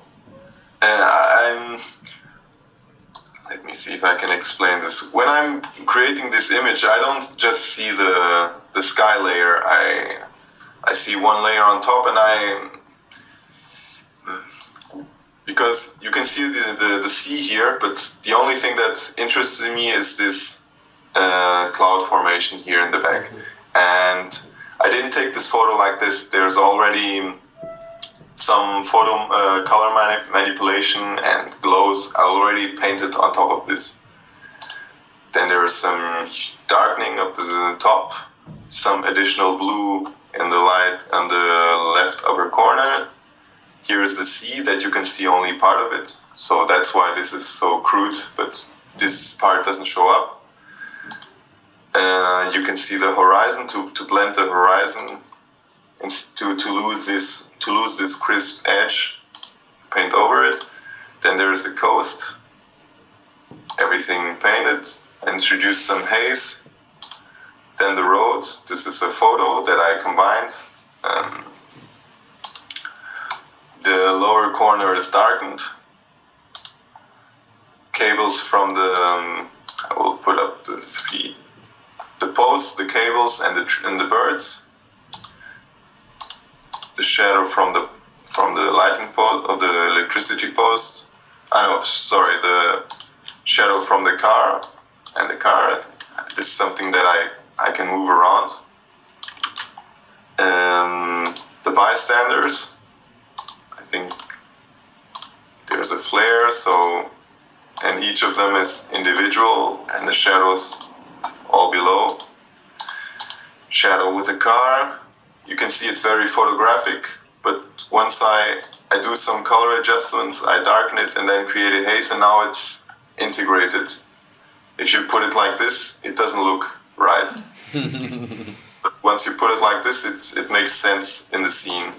Let me see if I can explain this. When I'm creating this image, I don't just see the sky layer. I see one layer on top, and because you can see the sea here, but the only thing that interests me is this cloud formation here in the back. And I didn't take this photo like this. There's already some photo color manipulation and glows already painted on top of this. Then there is some darkening of the top, some additional blue in the light on the left upper corner. Here is the sea that you can see only part of it, so that's why this is so crude, but this part doesn't show up. You can see the horizon to blend the horizon and to lose this crisp edge, paint over it. Then there is the coast, everything painted, introduce some haze. Then the road, this is a photo that I combined. The lower corner is darkened. Cables from the, I will put up the posts, the cables, and the birds. The shadow from the lighting post of the electricity post. The shadow from the car and the car. This is something that I can move around. The bystanders. I think there's a flare, and each of them is individual, and the shadows all below. Shadow with the car. You can see it's very photographic, but once I do some color adjustments, I darken it and then create a haze, and now it's integrated. If you put it like this, it doesn't look right. But once you put it like this, it makes sense in the scene.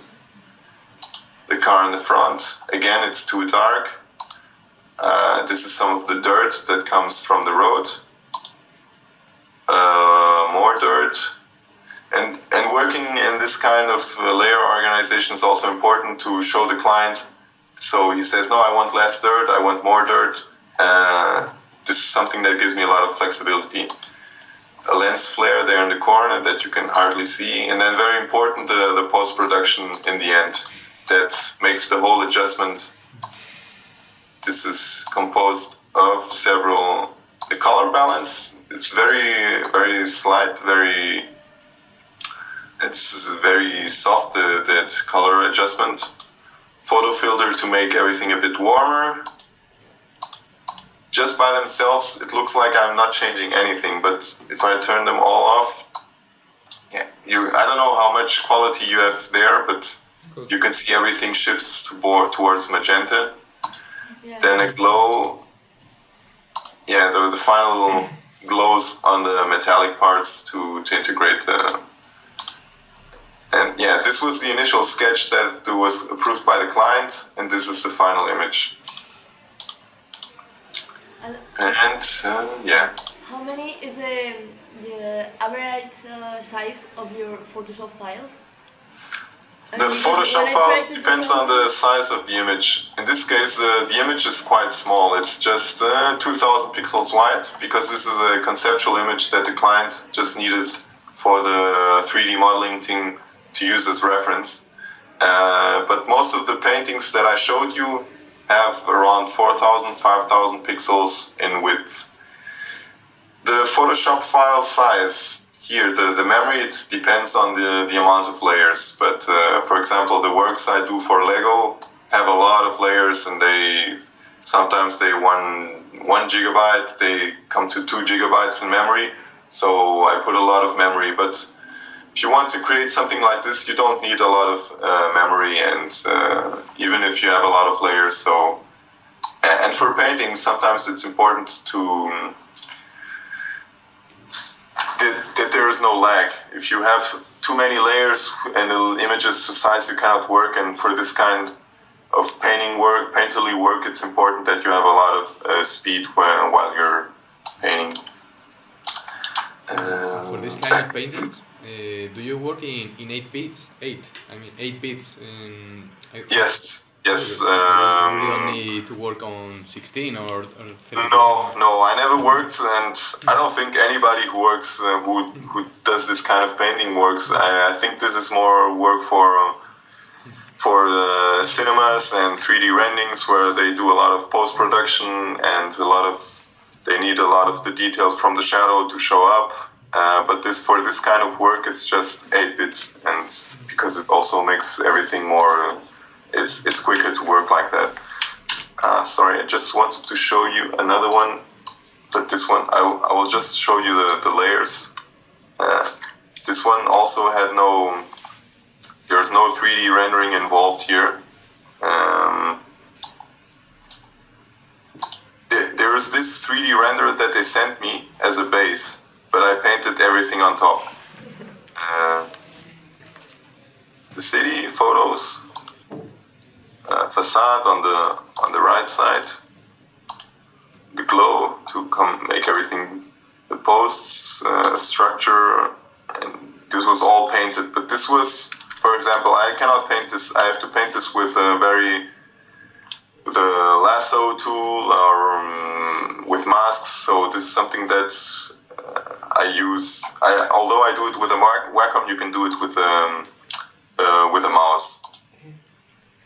The car in the front, again, it's too dark. This is some of the dirt that comes from the road. More dirt. And working in this kind of layer organization is also important to show the client. So he says, no, I want less dirt, I want more dirt. This is something that gives me a lot of flexibility. A lens flare there in the corner that you can hardly see. And then very important, the post-production in the end. That makes the whole adjustment. This is composed of several. The color balance, it's very slight, it's very soft, that color adjustment. Photo filter to make everything a bit warmer. Just by themselves, it looks like I'm not changing anything, but if I turn them all off, yeah, I don't know how much quality you have there, but you can see everything shifts towards magenta. Yeah. Then a glow, yeah, the final glows on the metallic parts to integrate the. And yeah, this was the initial sketch that was approved by the client, and this is the final image. And yeah. how many is the average size of your Photoshop files? The Photoshop file depends on the size of the image. In this case, the image is quite small. It's just 2000 pixels wide, because this is a conceptual image that the client just needed for the 3D modeling thing to use as reference. But most of the paintings that I showed you have around 4000, 5000 pixels in width. The Photoshop file size, here, the memory, it depends on the amount of layers. But for example, the works I do for Lego have a lot of layers, and sometimes they 1 gigabyte, they come to 2 gigabytes in memory. So I put a lot of memory. But if you want to create something like this, you don't need a lot of memory, and even if you have a lot of layers. So, and for painting, sometimes it's important to that there is no lag. If you have too many layers and the images to size, you cannot work. And for this kind of painterly work, it's important that you have a lot of speed while you're painting. For this kind of paintings, do you work in 8 bits? 8 bits. Yes. Yes. You don't need to work on 16 or 13. No, I never worked, and I don't think anybody who works who does this kind of painting works. I think this is more work for the cinemas and 3D renderings, where they do a lot of post-production, and they need a lot of the details from the shadow to show up. But for this kind of work, it's just 8 bits, and because it also makes everything more. It's quicker to work like that. Sorry, I just wanted to show you another one, but this one I will just show you the layers. This one also had there's no 3D rendering involved here. There is this 3D renderer that they sent me as a base, but I painted everything on top. The city photos. Facade on the right side, the glow to make everything, the posts, structure, and this was all painted. But this was, for example, I cannot paint this. I have to paint this with the Lasso Tool or with masks. So this is something that I use. Although I do it with a Wacom, you can do it with a mouse.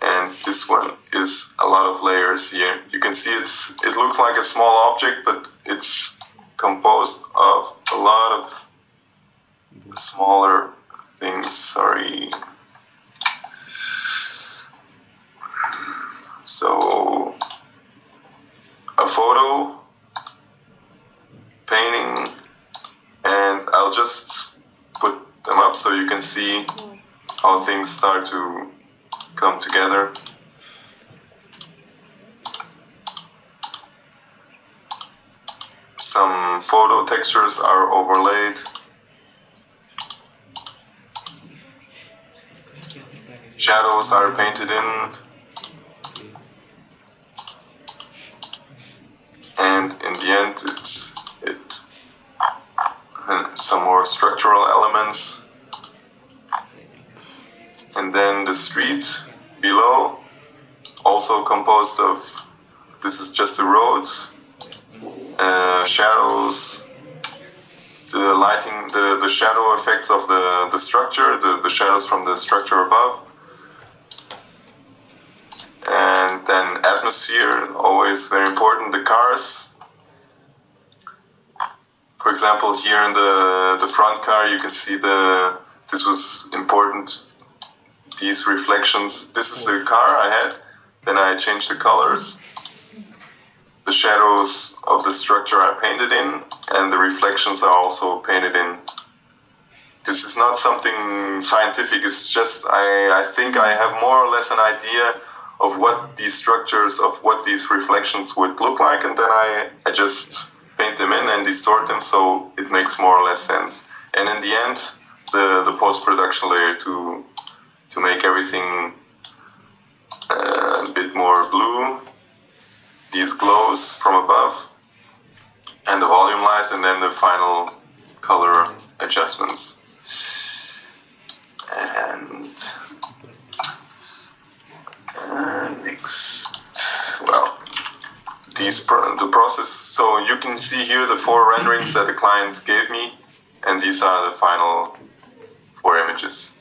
And this one is a lot of layers here. You can see it looks like a small object, but it's composed of a lot of smaller things. Sorry. So a photo, painting, and I'll just put them up so you can see how things start to come together. Some photo textures are overlaid. Shadows are painted in. And in the end, some more structural elements. And then the street below, also composed of, this is just the road, shadows, the lighting, the shadow effects of the structure, the shadows from the structure above. And then at atmosphere, always very important. The cars, for example, here in the front car, you can see this was important, these reflections. This is the car I had, then I changed the colors. The shadows of the structure are painted in, and the reflections are also painted in. This is not something scientific, it's just I think I have more or less an idea of what these structures, of what these reflections would look like, and then I just paint them in and distort them so it makes more or less sense. And in the end, the post-production layer to make everything a bit more blue, these glows from above, and the volume light, and then the final color adjustments. And next, well, the process. So you can see here the 4 renderings that the client gave me, and these are the final 4 images.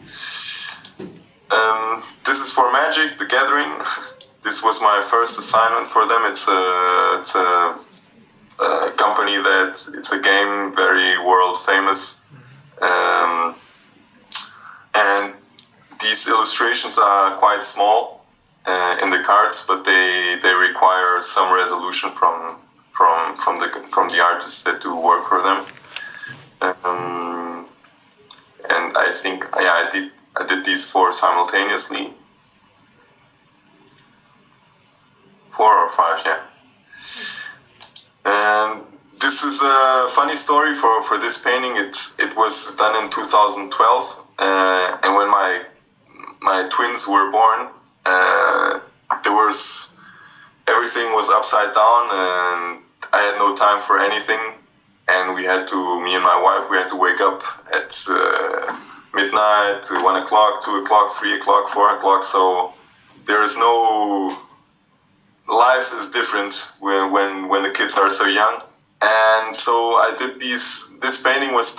This is for Magic, the Gathering. This was my first assignment for them. It's a company it's a game very world famous. And these illustrations are quite small in the cards, but they require some resolution from the artists that do work for them. And I think I did these 4 simultaneously. 4 or 5, yeah. And this is a funny story for this painting. It was done in 2012. And when my twins were born, everything was upside down, and I had no time for anything. And me and my wife, we had to wake up at midnight, 1 o'clock, 2 o'clock, 3 o'clock, 4 o'clock. So there is no life is different when the kids are so young. And so I did this painting was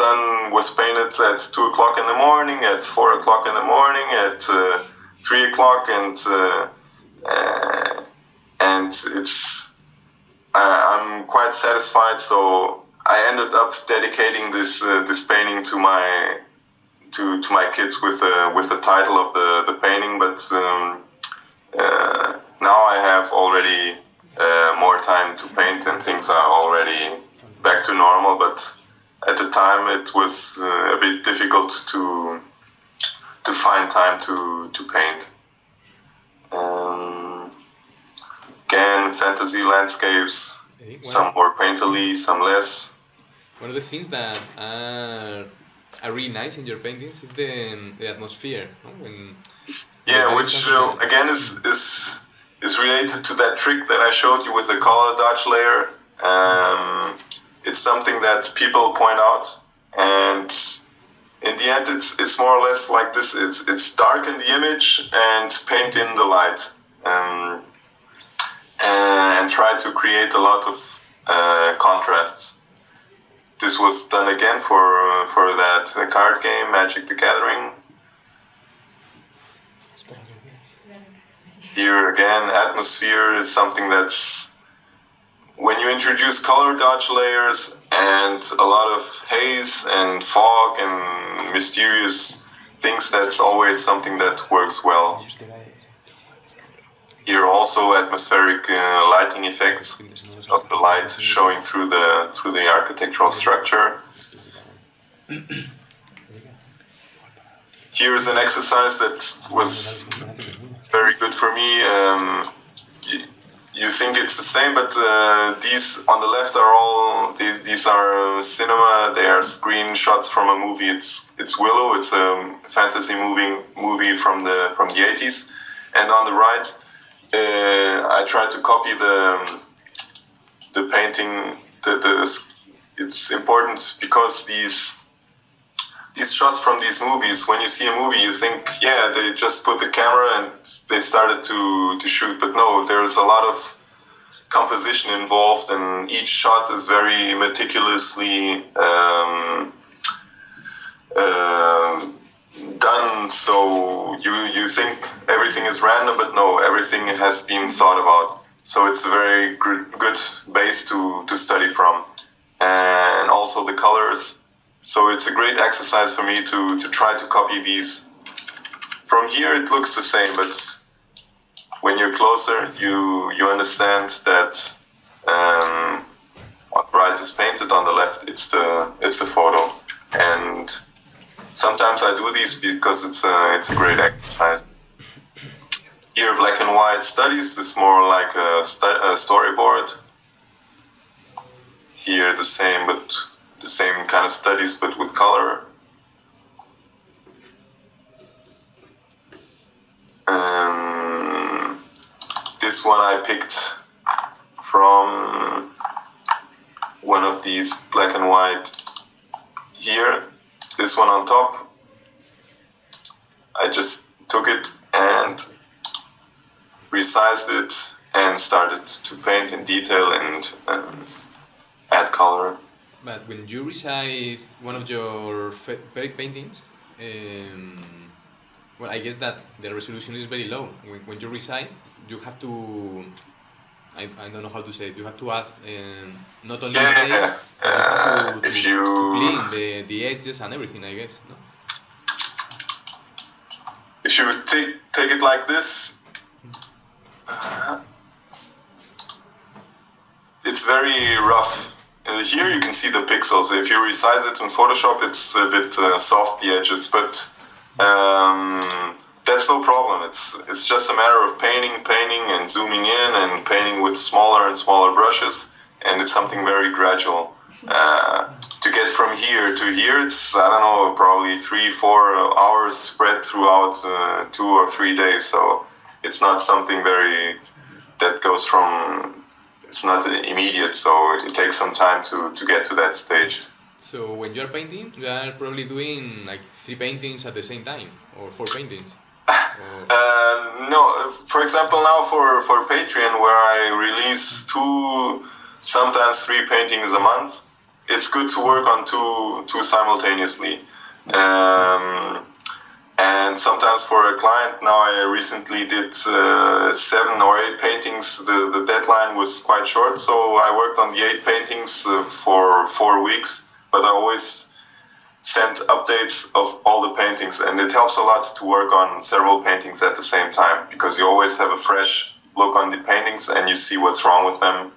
painted at 2 o'clock in the morning, at 4 o'clock in the morning, at 3 o'clock, and I'm quite satisfied. So I ended up dedicating this painting to my kids with the title of the painting. But now I have already more time to paint, and things are already back to normal, but at the time it was a bit difficult to find time to paint. Again, fantasy landscapes, some more painterly, some less. One of the things that are really nice in your paintings is the atmosphere. No? Which again is related to that trick that I showed you with the color dodge layer. It's something that people point out, and in the end it's more or less like this. It's dark in the image and paint in the light, and try to create a lot of contrasts. This was done again for that card game, Magic the Gathering. Here again, atmosphere is something that's, when you introduce color dodge layers and a lot of haze and fog and mysterious things, that's always something that works well. Here also atmospheric lighting effects of the light showing through the architectural structure. Here's an exercise that was very good for me. You think it's the same, but these on the left are these are cinema. They are screenshots from a movie. It's Willow. It's a fantasy movie from the 80s. And on the right, I tried to copy the painting. It's important because these shots from these movies, when you see a movie, you think, yeah, they just put the camera and they started to shoot. But no, there's a lot of composition involved, and each shot is very meticulously done. So you think everything is random, but no, everything has been thought about. so it's a very good base to study from. And also the colors, so it's a great exercise for me to try to copy these. From here it looks the same, but when you're closer, you understand that on the right is painted, on the left it's the photo. And sometimes I do these because it's a great exercise. Here, black and white studies is more like a storyboard. Here the same kind of studies, but with color. This one I picked from one of these black and white here. This one on top, I just took it and resized it and started to paint in detail and add color. But when you resize one of your favorite paintings, well, I guess that the resolution is very low. When you resize, you have to, I don't know how to say it, you have to add not only the face, but to clean the edges and everything, I guess. No? If you take it like this, it's very rough. Here you can see the pixels. If you resize it in Photoshop, it's a bit soft, the edges, but that's no problem. It's just a matter of painting and zooming in and painting with smaller and smaller brushes, and it's something very gradual. To get from here to here, it's, I don't know, probably 3-4 hours spread throughout 2 or 3 days, so it's not something that goes from, it's not immediate, so it takes some time to get to that stage. So when you're painting, you are probably doing like 3 paintings at the same time, or 4 paintings? No, for example, now for Patreon, where I release 2, sometimes 3 paintings a month, it's good to work on two simultaneously. And sometimes for a client, now I recently did 7 or 8 paintings. The deadline was quite short, so I worked on the 8 paintings for 4 weeks, but I always sent updates of all the paintings, and it helps a lot to work on several paintings at the same time, because you always have a fresh look on the paintings and you see what's wrong with them.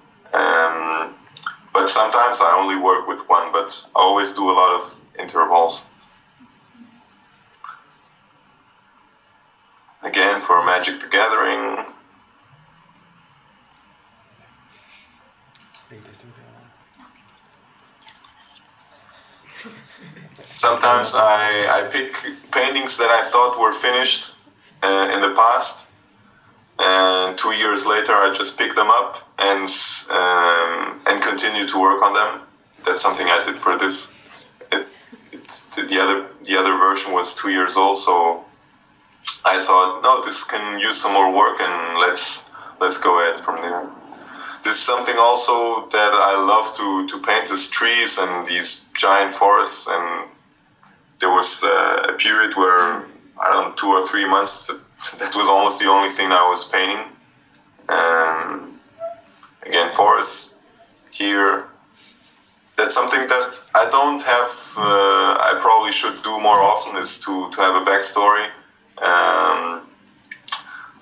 But sometimes I only work with one, but I always do a lot of intervals. Again, for Magic the Gathering. Sometimes I pick paintings that I thought were finished in the past, and 2 years later I just pick them up and continue to work on them. That's something I did for this. The other version was 2 years old, so I thought, no, this can use some more work, and let's go ahead from there. This is something also that I love to paint, is trees and these giant forests, and there was a period where, I don't know, 2 or 3 months, that was almost the only thing I was painting. Again, forests here. That's something that I don't have, I probably should do more often, is to have a backstory.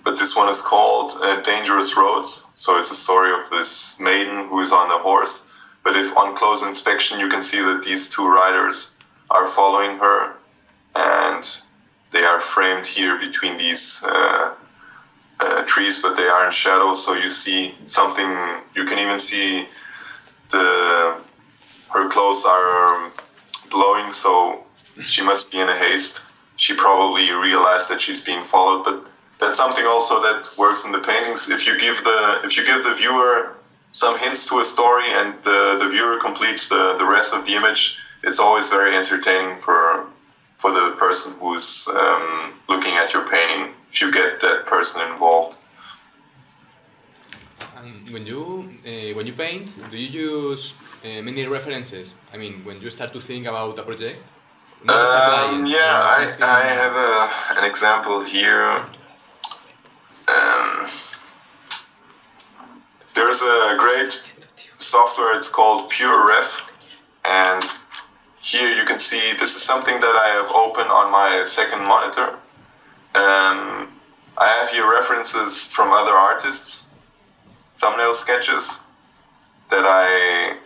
But this one is called Dangerous Roads. So it's a story of this maiden who is on a horse. But if on close inspection, you can see that these 2 riders are following her, and they are framed here between these trees, but they are in shadow. So you see something, you can even see her clothes are blowing, so she must be in a haste. She probably realized that she's being followed, but that's something also that works in the paintings. If you give the viewer some hints to a story, and the viewer completes the rest of the image, it's always very entertaining for the person who's looking at your painting, if you get that person involved. When you paint, do you use many references? I mean, when you start to think about a project? I have an example here. There's a great software, it's called PureRef, and here you can see this is something that I have open on my second monitor. I have here references from other artists, thumbnail sketches that I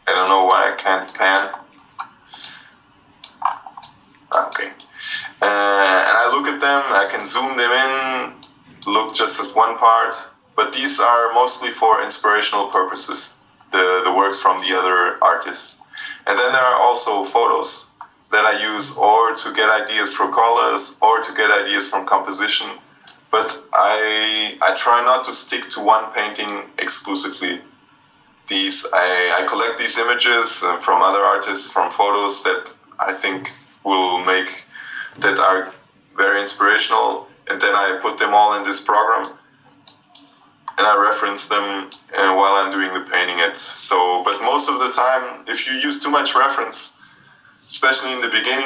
don't know why I can't pan. Okay. And I look at them, I can zoom them in, look just at one part, but these are mostly for inspirational purposes, the works from the other artists. And then there are also photos that I use or to get ideas for colors or to get ideas from composition. But I try not to stick to one painting exclusively. I collect these images from other artists, from photos that I think that are very inspirational, and then I put them all in this program and I reference them while I'm doing the painting. But most of the time, if you use too much reference, especially in the beginning,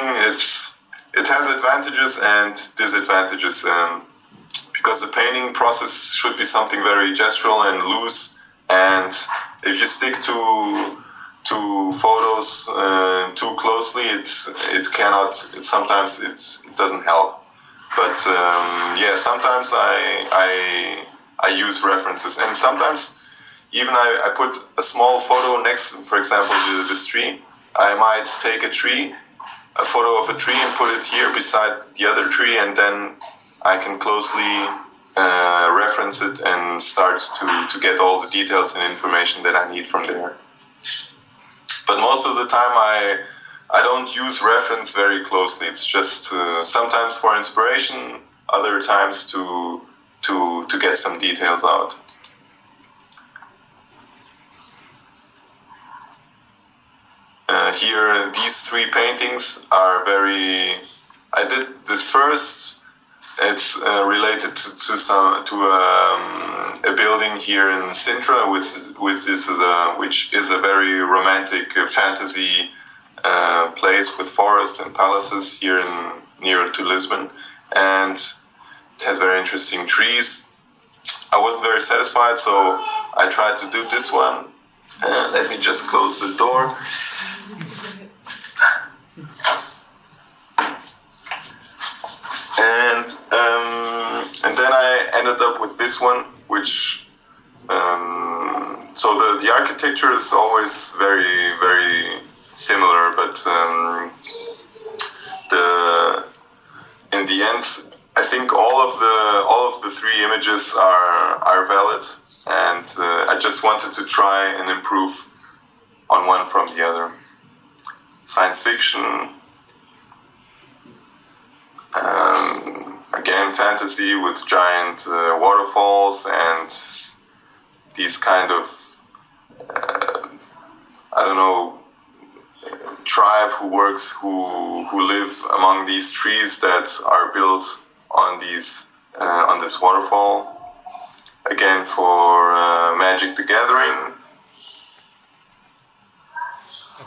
it has advantages and disadvantages, because the painting process should be something very gestural and loose, and if you stick to photos too closely, sometimes it doesn't help. But yeah, sometimes I use references, and sometimes even I put a small photo next, for example, this tree. I might take a photo of a tree and put it here beside the other tree, and then I can closely reference it and start to get all the details and information that I need from there. But most of the time I don't use reference very closely. It's just sometimes for inspiration, other times to get some details out. Here, these three paintings are I did this first. It's related to a building here in Sintra, which is a very romantic fantasy place with forests and palaces here near to Lisbon, and it has very interesting trees. I wasn't very satisfied, so I tried to do this one. Let me just close the door. And then I ended up with this one, which so the architecture is always very, very similar, but in the end, I think all of the three images are valid, and I just wanted to try and improve on one from the other. Science fiction. Again, fantasy with giant waterfalls and these kind of, I don't know, tribe who live among these trees that are built on this waterfall. Again, for Magic the Gathering.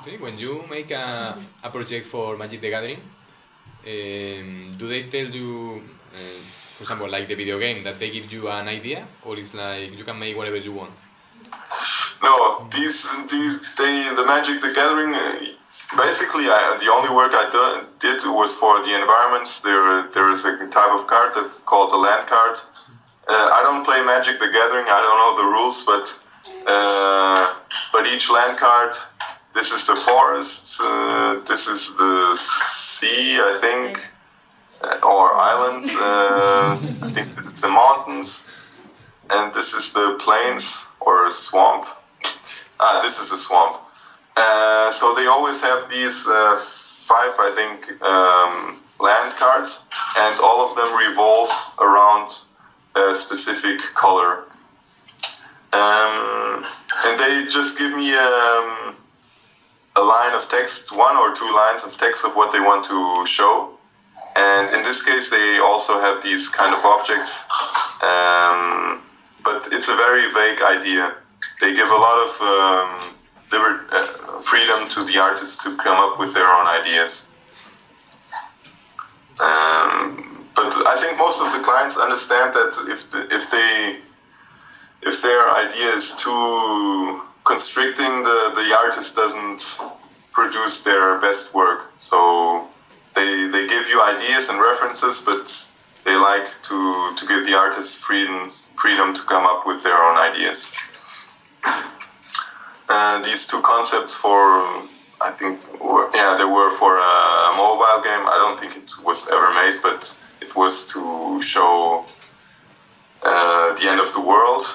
Okay, when you make a project for Magic the Gathering, do they tell you, for example, like the video game, that they give you an idea, or it's like you can make whatever you want? No, the Magic the Gathering, basically the only work I did was for the environments. There is a type of card that's called the land card. I don't play Magic the Gathering, I don't know the rules, but each land card, this is the forest, this is the sea, I think, or island, I think this is the mountains, and this is the plains or swamp. This is a swamp. So they always have these 5, I think, land cards, and all of them revolve around a specific color. And they just give me a line of text, 1 or 2 lines of text of what they want to show. And in this case, they also have these kind of objects, but it's a very vague idea. They give a lot of freedom to the artists to come up with their own ideas. But I think most of the clients understand that if their idea is too constricting, the artist doesn't produce their best work. So they give you ideas and references, but they like to give the artists freedom to come up with their own ideas. These two concepts they were for a mobile game. I don't think it was ever made, but it was to show the end of the world.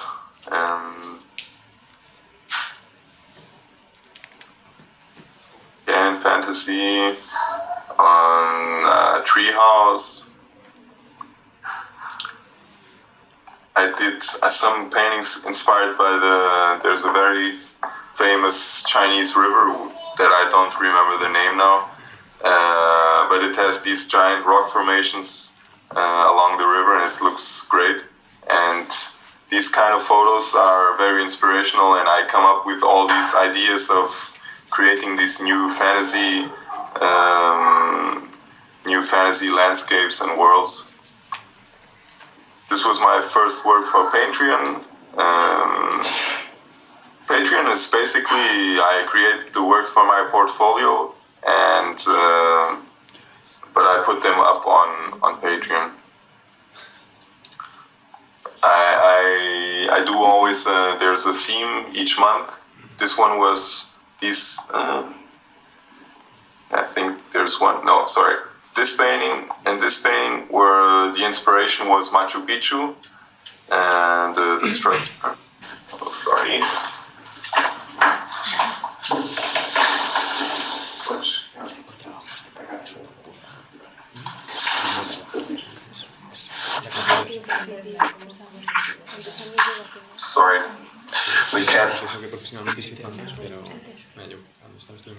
And fantasy on treehouse. I did some paintings inspired by there's a very famous Chinese river that I don't remember the name now, but it has these giant rock formations along the river, and it looks great. And these kind of photos are very inspirational, and I come up with all these ideas of creating these new fantasy landscapes and worlds. This was my first work for Patreon. Patreon is basically I create the works for my portfolio, and but I put them up on Patreon. I do always there's a theme each month. This one was these. I think there's one. No, sorry. This painting and this painting were the inspiration was Machu Picchu and the structure. Oh, sorry. Sorry, we can't.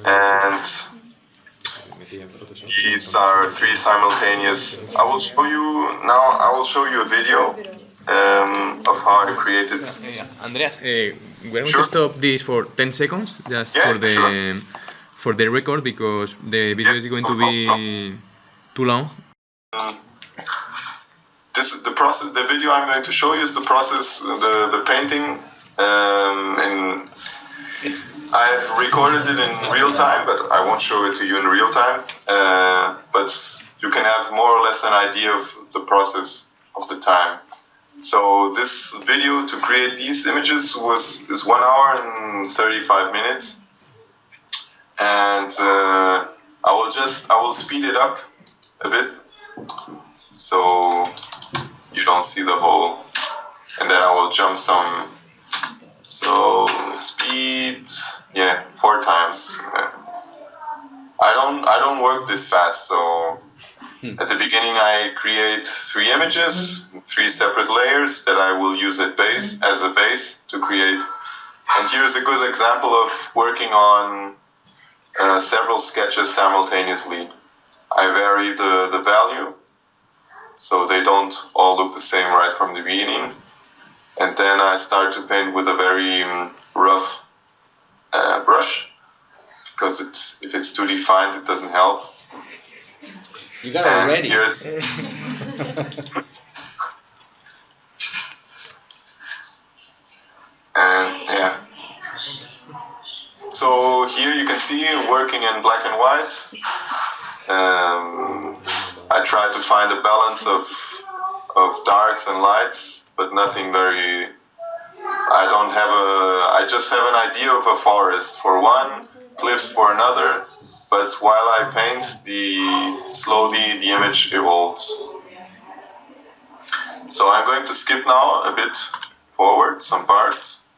And these are three simultaneous. I will show you a video of how I created. Andreas, we're going to stop this for 10 seconds, just for the record, because the video is going to be too long. This is the process. The video I'm going to show you is the process, the painting. I've recorded it in real time, but I won't show it to you in real time. But you can have more or less an idea of the process of the time. So this video to create these images is 1 hour and 35 minutes, and I will speed it up a bit so you don't see the whole, and then I will jump some. So speed, 4 times. I don't work this fast, so at the beginning I create 3 images, 3 separate layers that I will use as a base to create. And here's a good example of working on several sketches simultaneously. I vary the value, so they don't all look the same right from the beginning. And then I start to paint with a very rough brush, because if it's too defined, it doesn't help. You got it already. And so here you can see working in black and white. I try to find a balance of darks and lights, but nothing very. I just have an idea of a forest for one, cliffs for another, but while I paint, slowly the image evolves. So I'm going to skip now a bit forward, some parts.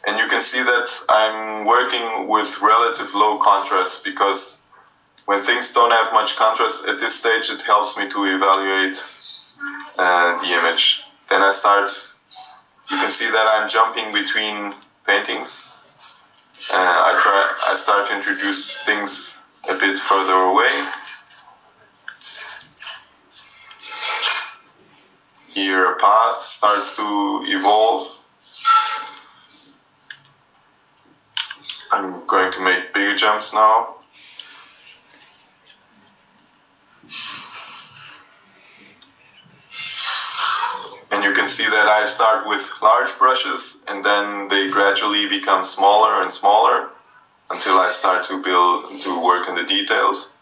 And you can see that I'm working with relative low contrast, because when things don't have much contrast at this stage, it helps me to evaluate the image. Then you can see that I'm jumping between paintings. I start to introduce things a bit further away. Here a path starts to evolve. I'm going to make bigger jumps now. start with large brushes, and then they gradually become smaller and smaller until I start to work in the details.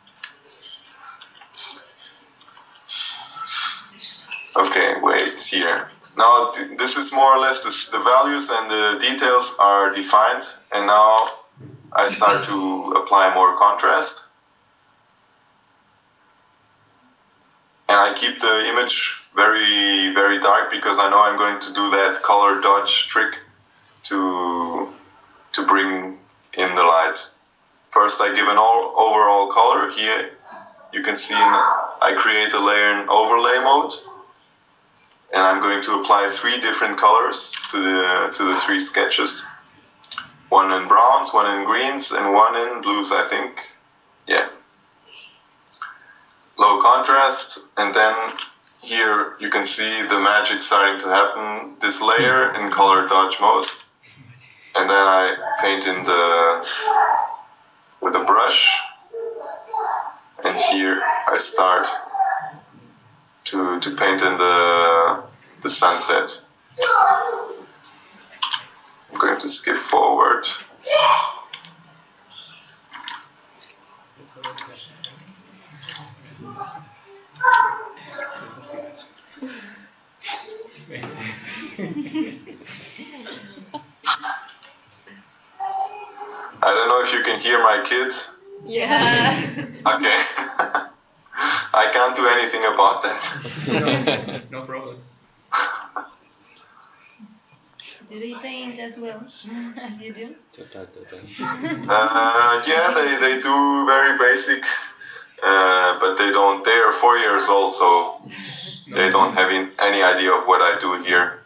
Okay, wait, here. Now this is more or less the values and the details are defined, and now I start to apply more contrast. And I keep the image very, very dark because I know I'm going to do that color dodge trick to bring in the light. First I give an overall color. Here you can see I create a layer in overlay mode, and I'm going to apply 3 different colors to the 3 sketches. One in browns, one in greens, and one in blues, I think. Yeah. Low contrast, and then here you can see the magic starting to happen. This layer in color dodge mode, and then I paint in with a brush, and here I start to paint in the sunset. I'm going to skip forward. I don't know if you can hear my kids. Yeah. Okay. I can't do anything about that. No problem. Do they paint as well as you do? Yeah, they do very basic, but they don't. They are 4 years old, so they don't have any idea of what I do here.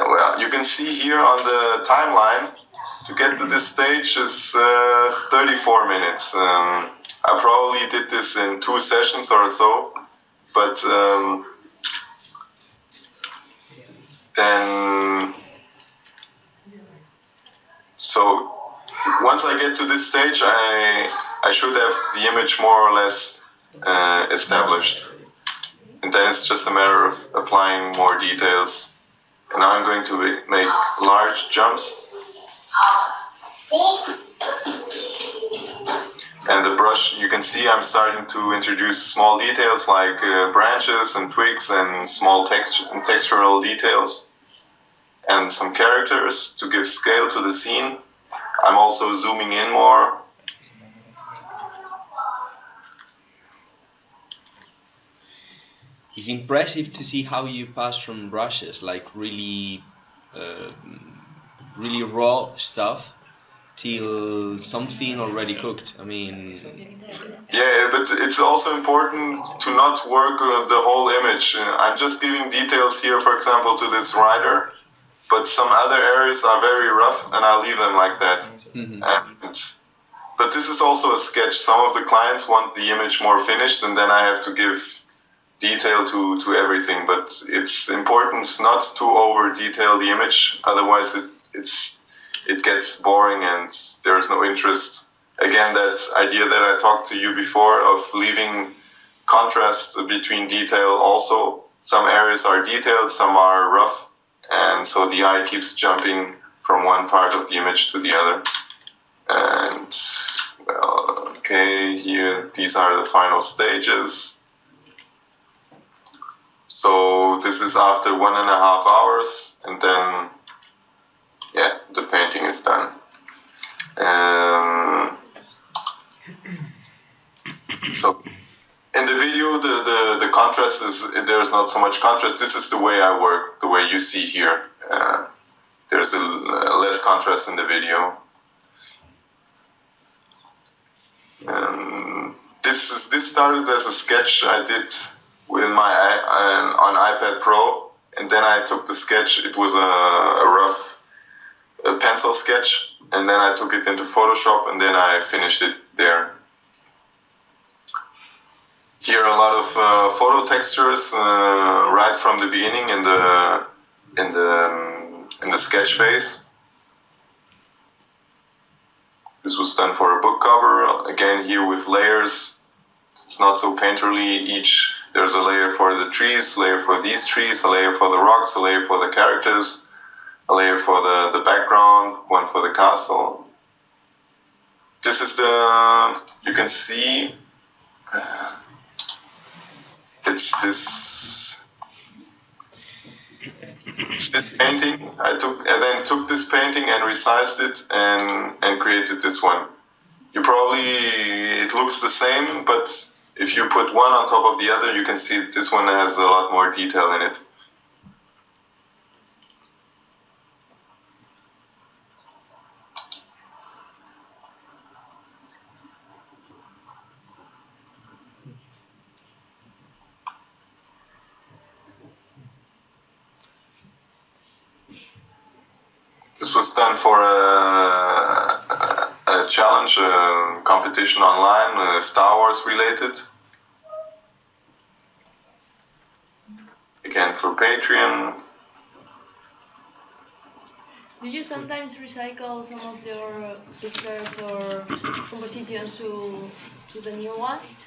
Well, you can see here on the timeline, to get to this stage is 34 minutes. I probably did this in 2 sessions or so, but then, so once I get to this stage, I should have the image more or less established. And then it's just a matter of applying more details. And now I'm going to make large jumps. And the brush, you can see I'm starting to introduce small details like branches and twigs and small textural details and some characters to give scale to the scene. I'm also zooming in more. It's impressive to see how you pass from brushes, like really raw stuff, till something already cooked. I mean... Yeah, but it's also important to not work the whole image. I'm just giving details here, for example, to this rider, but some other areas are very rough, and I leave them like that. But this is also a sketch. Some of the clients want the image more finished, and then I have to give detail to everything. But it's important not to over detail the image, otherwise it gets boring and there's no interest. Again, that idea that I talked to you before of leaving contrast between detail also. Some areas are detailed, some are rough, and so the eye keeps jumping from one part of the image to the other. And, well, okay, here, these are the final stages. So this is after 1.5 hours, and then, yeah, the painting is done. So in the video, the contrast is, there's not so much contrast. This is the way I work, the way you see here. There's less contrast in the video. This started as a sketch I did with on iPad Pro, and then I took the sketch. It was a pencil sketch, and then I took it into Photoshop, and then I finished it there. Here a lot of photo textures right from the beginning in the sketch phase. This was done for a book cover. Again, here with layers. It's not so painterly. Each there's a layer for the trees, a layer for these trees, a layer for the rocks, a layer for the characters, a layer for the background, one for the castle. This is the, you can see, it's this painting. I then took this painting and resized it and created this one. You probably, it looks the same, but if you put one on top of the other, you can see this one has a lot more detail in it. This was done for a challenge, a competition online, Star Wars related. Again, for Patreon. Do you sometimes recycle some of your pictures or compositions to the new ones?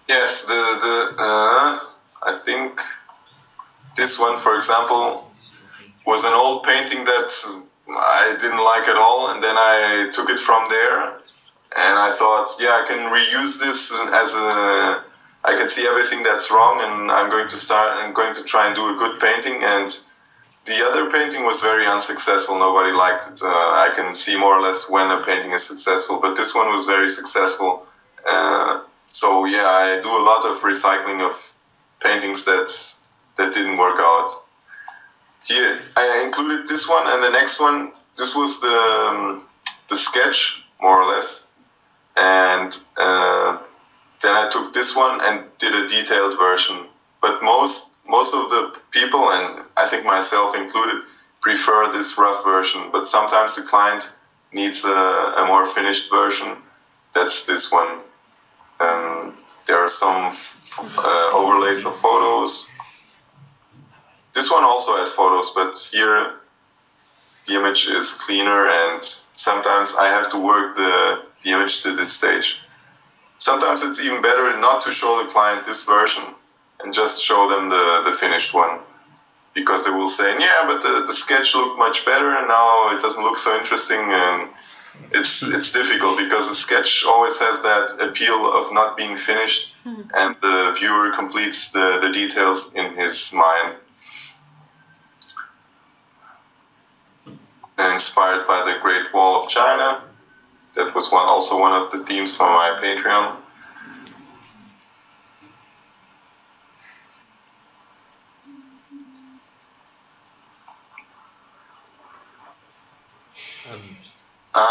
Yes, I think this one, for example, was an old painting that I didn't like at all, and then I took it from there, and I thought, yeah, I can reuse this as I can see everything that's wrong, and I'm going to try and do a good painting. And the other painting was very unsuccessful. Nobody liked it. I can see more or less when a painting is successful, but this one was very successful. So yeah, I do a lot of recycling of paintings that didn't work out. Here I included this one and the next one. This was the sketch, more or less, and then I took this one and did a detailed version. But most of the people, and I think myself included, prefer this rough version. But sometimes the client needs a more finished version. That's this one. There are some overlays of photos. This one also had photos, but here the image is cleaner, and sometimes I have to work the image to this stage. Sometimes it's even better not to show the client this version and just show them the finished one, because they will say, yeah, but the sketch looked much better and now it doesn't look so interesting. And it's difficult because the sketch always has that appeal of not being finished, and the viewer completes the details in his mind. Inspired by the Great Wall of China. That was also one of the themes for my Patreon.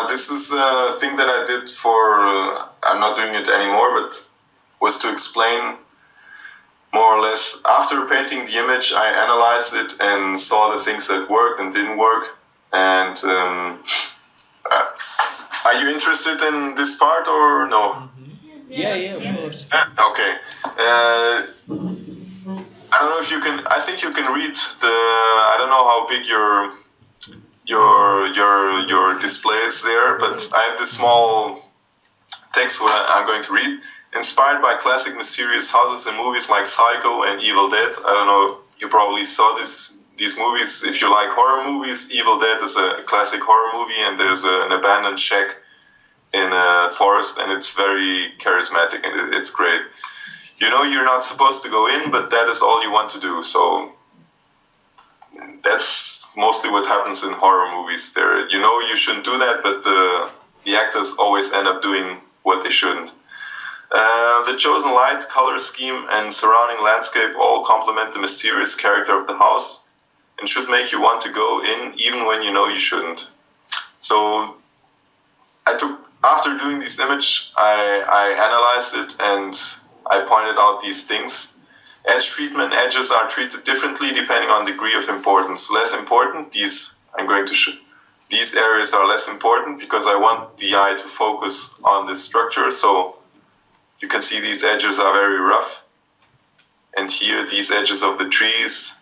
This is a thing that I did for, I'm not doing it anymore, but was to explain more or less, after painting the image, I analyzed it and saw the things that worked and didn't work. And are you interested in this part or no? Yeah, of course. Okay. I don't know if you can. I think you can read the. I don't know how big your display is there, but I have this small text what I'm going to read. Inspired by classic mysterious houses in movies like Psycho and Evil Dead. I don't know. You probably saw these movies. If you like horror movies, Evil Dead is a classic horror movie, and there's an abandoned shack in a forest, and it's very charismatic, and it's great. You know you're not supposed to go in, but that is all you want to do. So that's mostly what happens in horror movies. There, you know you shouldn't do that, but the actors always end up doing what they shouldn't. The chosen light, color scheme, and surrounding landscape all complement the mysterious character of the house and should make you want to go in even when you know you shouldn't. So after doing this image, I analyzed it and I pointed out these things. Edge treatment, edges are treated differently depending on degree of importance. Less important, these areas are less important because I want the eye to focus on this structure. So you can see these edges are very rough. And here these edges of the trees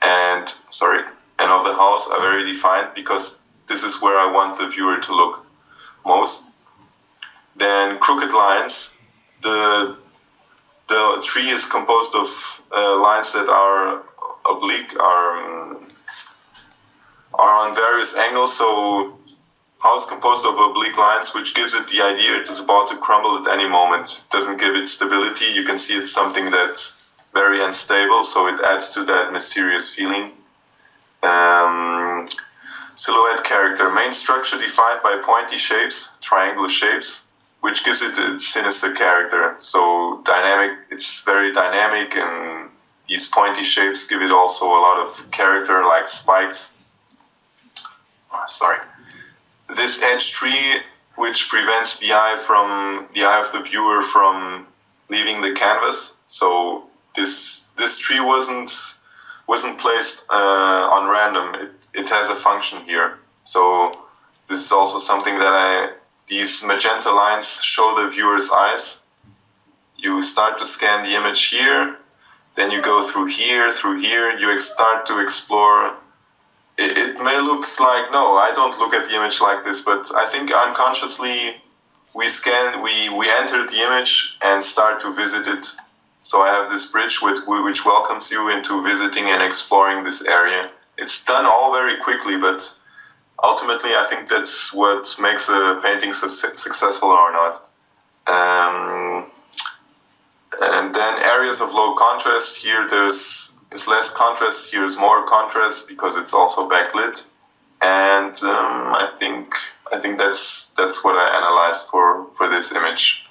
and of the house are very defined because this is where I want the viewer to look most. Then crooked lines, the the tree is composed of lines that are oblique, are on various angles. So how it's composed of oblique lines, which gives it the idea it is about to crumble at any moment. It doesn't give it stability. You can see it's something that's very unstable, so it adds to that mysterious feeling. Silhouette character. Main structure defined by pointy shapes, triangular shapes, which gives it its sinister character. So dynamic, it's very dynamic, and these pointy shapes give it also a lot of character, like spikes. This edge tree, which prevents the eye of the viewer from leaving the canvas. So this tree wasn't placed on random. It has a function here. So this is also something that these magenta lines show the viewer's eyes. You start to scan the image here, then you go through here, you start to explore. It may look like, no, I don't look at the image like this, but I think unconsciously we enter the image and start to visit it. So I have this bridge which welcomes you into visiting and exploring this area. It's done all very quickly, but ultimately I think that's what makes a painting successful or not. And then areas of low contrast. Here there's less contrast, here's more contrast because it's also backlit. And I think that's what I analyzed for this image.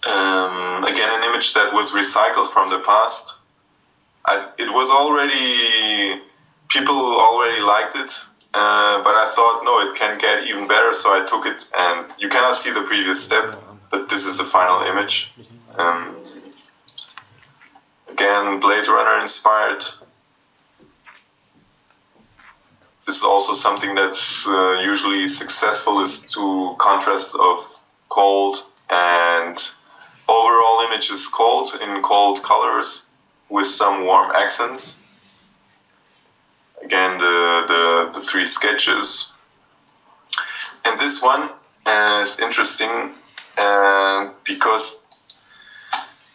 Again, an image that was recycled from the past. People already liked it, but I thought, no, it can get even better, so I took it, and you cannot see the previous step, but this is the final image. Again, Blade Runner inspired. This is also something that's usually successful, is to contrast of cold and overall image is cold in cold colors with some warm accents. Again, the three sketches. And this one is interesting because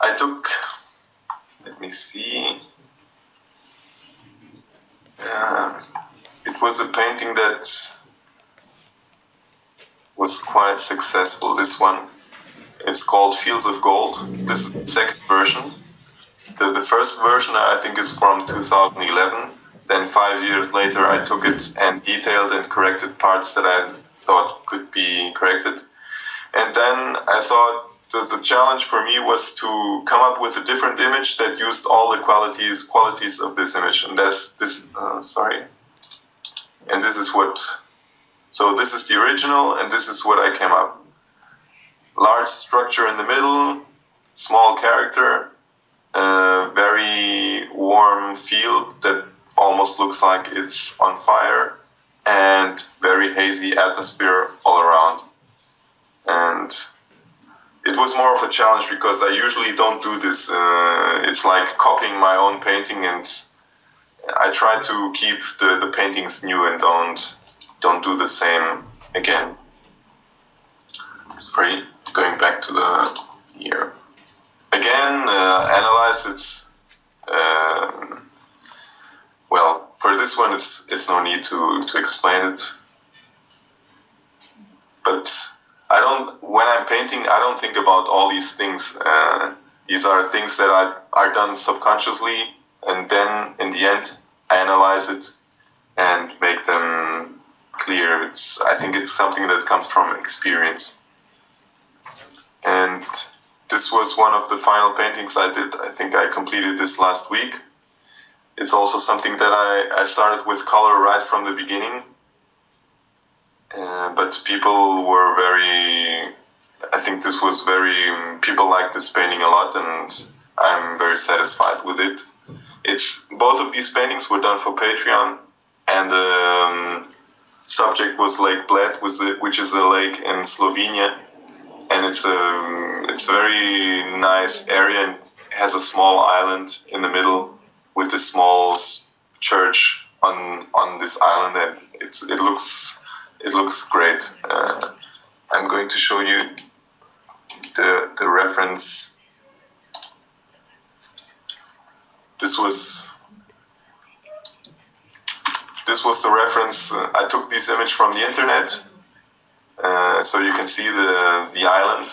I took, let me see, it was a painting that was quite successful, this one. It's called Fields of Gold. This is the second version. The first version I think is from 2011. Then 5 years later I took it and detailed and corrected parts that I thought could be corrected. And then I thought the challenge for me was to come up with a different image that used all the qualities of this image. And that's this, And this is so this is the original, and this is what I came up. Large structure in the middle, small character, very warm field that almost looks like it's on fire, and very hazy atmosphere all around. And it was more of a challenge because I usually don't do this. It's like copying my own painting, and I try to keep the paintings new and don't do the same again. Sorry, going back to the here. Again, analyze it. Well, for this one, it's no need to explain it. But when I'm painting, I don't think about all these things. These are things that are done subconsciously, and then in the end, I analyze it and make them clear. I think it's something that comes from experience. And this was one of the final paintings I did. I think I completed this last week. It's also something that I started with color right from the beginning. But people were I think this was people liked this painting a lot, and I'm very satisfied with it. Both of these paintings were done for Patreon, and the subject was Lake Bled, which is a lake in Slovenia. And it's a very nice area, and has a small island in the middle with a small church on this island, and it looks great. I'm going to show you the reference this was the reference. I took this image from the internet, so you can see the island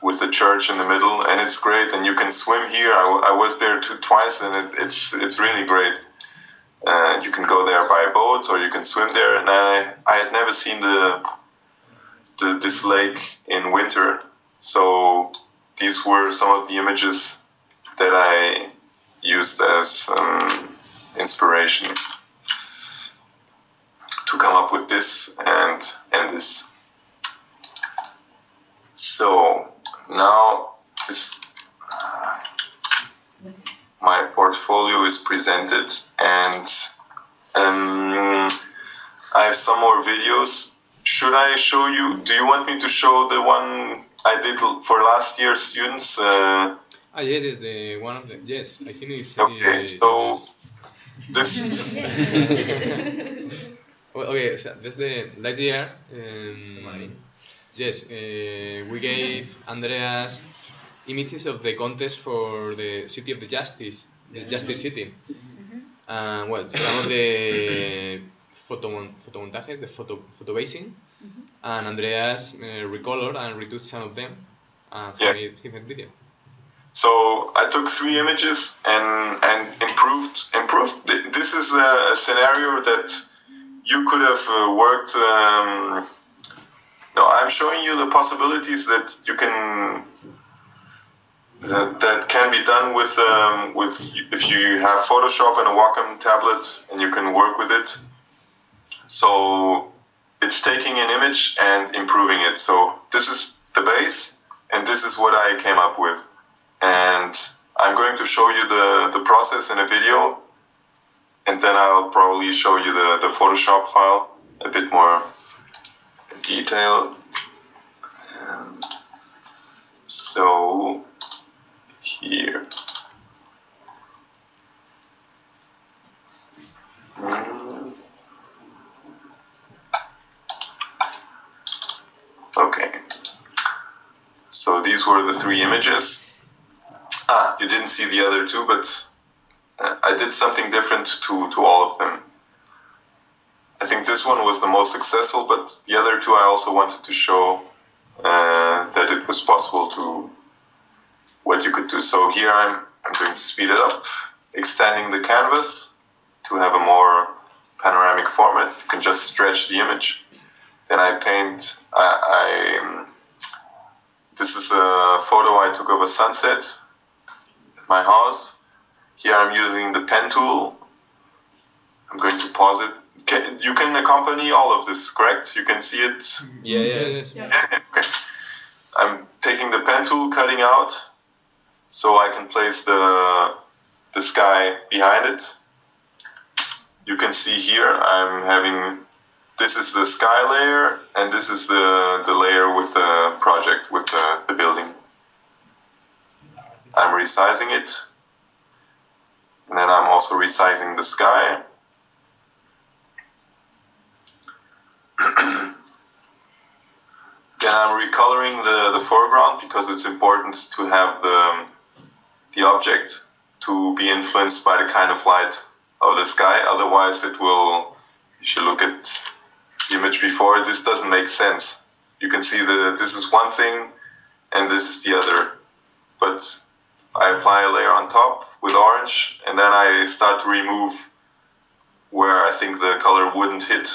with the church in the middle, and it's great. And you can swim here. I was there twice, and it's really great. You can go there by boat, or you can swim there. And I had never seen this lake in winter, so these were some of the images that I used as inspiration to come up with this and this. So now this my portfolio is presented, and I have some more videos. Should I show you? Do you want me to show the one I did for last year's students? Yes, the one of the, yes, I think it's Okay, so this. Well, okay, so that's the last year. Yes, we gave Andreas images of the contest for the City of the Justice City. Well, some of the photomontajes, the photo basing, and Andreas recolored and retouched some of them, and he made video. So I took 3 images and improved. This is a scenario that you could have worked. No, I'm showing you the possibilities that you can that can be done with if you have Photoshop and a Wacom tablet and you can work with it. So it's taking an image and improving it. So this is the base, and this is what I came up with. And I'm going to show you the process in a video, and then I'll probably show you the Photoshop file a bit more detail. So here. Okay. So these were the 3 images. You didn't see the other 2, but I did something different to all of them. I think this one was the most successful, but the other 2 I also wanted to show that it was possible to what you could do. So here I'm going to speed it up, extending the canvas to have a more panoramic format. You can just stretch the image. Then I paint. This is a photo I took of a sunset at my house. Here I'm using the pen tool. I'm going to pause it. You can accompany all of this, correct? You can see it? Yeah. Okay. I'm taking the pen tool, cutting out, so I can place the sky behind it. You can see here I'm having, this is the sky layer, and this is the layer with the project, with the building. I'm resizing it, and then I'm also resizing the sky. Then I'm recoloring the foreground, because it's important to have the object to be influenced by the kind of light of the sky. Otherwise it will, if you look at the image before, this doesn't make sense. You can see this is one thing and this is the other. But I apply a layer on top with orange, and then I start to remove where I think the color wouldn't hit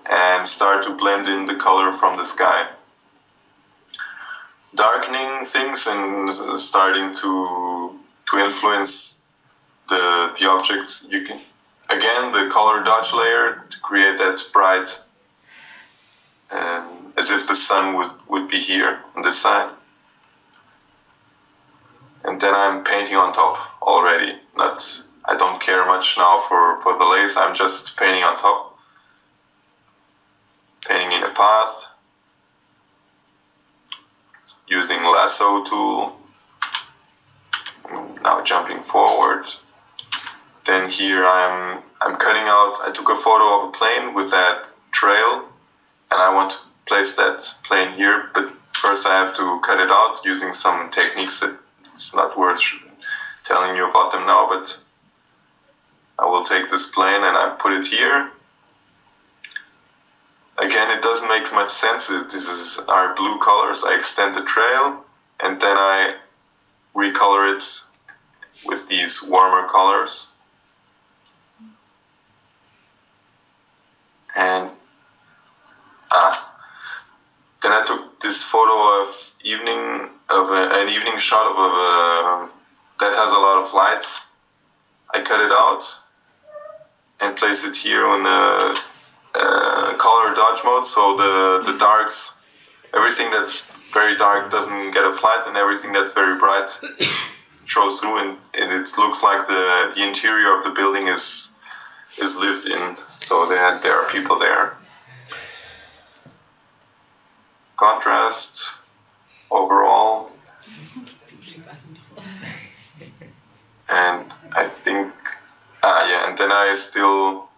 and start to blend in the color from the sky. Darkening things and starting to influence the objects. You can, again, the color dodge layer to create that bright, as if the sun would be here on this side. And then I'm painting on top already. I don't care much now for the lace, I'm just painting on top. Painting in a path. Using Lasso Tool. Now jumping forward. Then here I'm cutting out, I took a photo of a plane with that trail, and I want to place that plane here, but first I have to cut it out using some techniques that it's not worth telling you about them now, but I will take this plane and I put it here. Again, it doesn't make much sense. This are blue colors. I extend the trail and then I recolor it with these warmer colors. And then I took this photo of an evening shot of that has a lot of lights. I cut it out and place it here in the color dodge mode, so the darks, everything that's very dark doesn't get applied, and everything that's very bright shows through, and it looks like the interior of the building is lived in, so there are people there. Contrast overall, and I think and then I still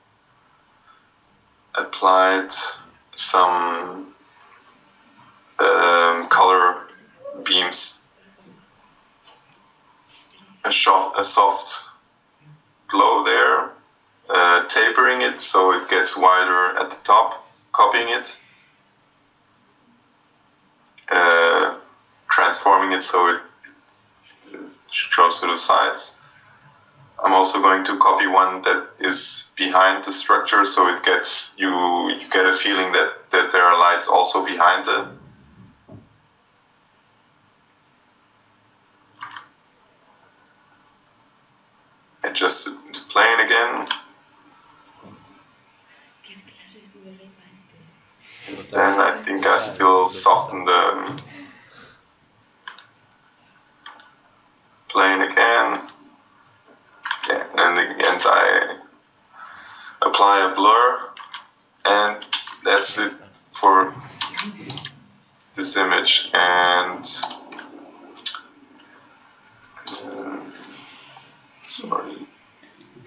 applied some color beams, a soft glow there, tapering it so it gets wider at the top, copying it, transforming it so it shows to the sides. I'm also going to copy one that is behind the structure, so it gets you get a feeling that there are lights also behind it. Adjust the plane again. And I think I still soften the plane again. Yeah, and I apply a blur, and that's it for this image. And sorry.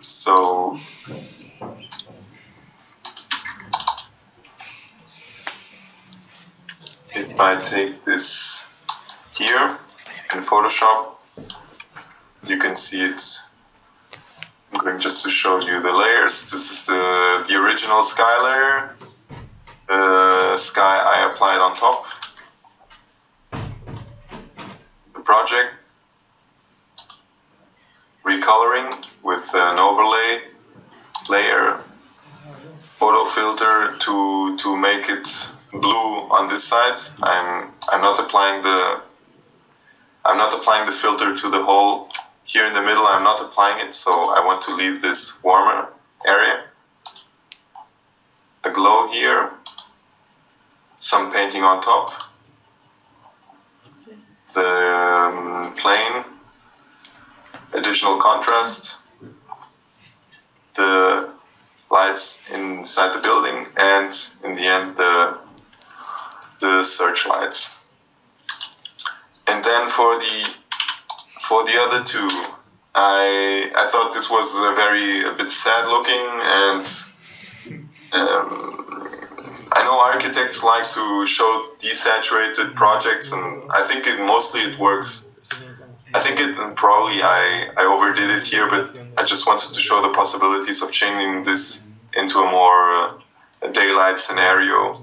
So if I take this here in Photoshop, you can see it. I'm going just to show you the layers. This is the original sky layer. The sky I applied on top. The project. Recoloring with an overlay layer. Photo filter to make it blue on this side. I'm not applying the filter to the whole. Here in the middle, I'm not applying it, so I want to leave this warmer area. A glow here, some painting on top, the plane, additional contrast, the lights inside the building, and in the end, the searchlights. And then for the other two, I thought this was a bit sad looking, and I know architects like to show desaturated projects, and I think mostly it works. I think probably I overdid it here, but I just wanted to show the possibilities of changing this into a more daylight scenario.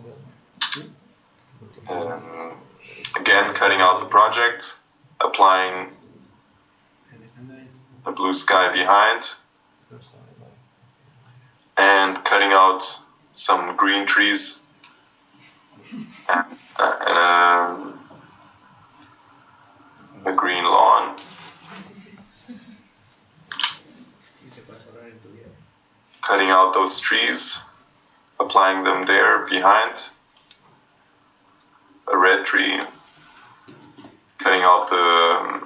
Again, cutting out the project, applying a blue sky behind, and cutting out some green trees and a green lawn. Cutting out those trees, applying them there behind, a red tree, cutting out the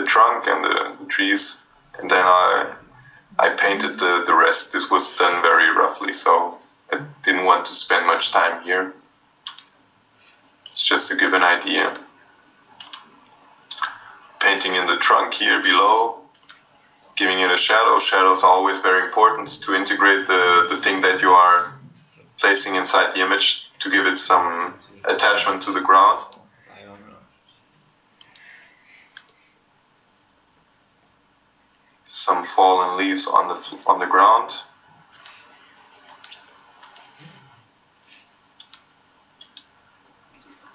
trunk and the trees, and then I painted the rest. This was done very roughly, so I didn't want to spend much time here. It's just to give an idea. Painting in the trunk here below, giving it a shadow. Shadows are always very important to integrate the thing that you are placing inside the image, to give it some attachment to the ground. some fallen leaves on the ground.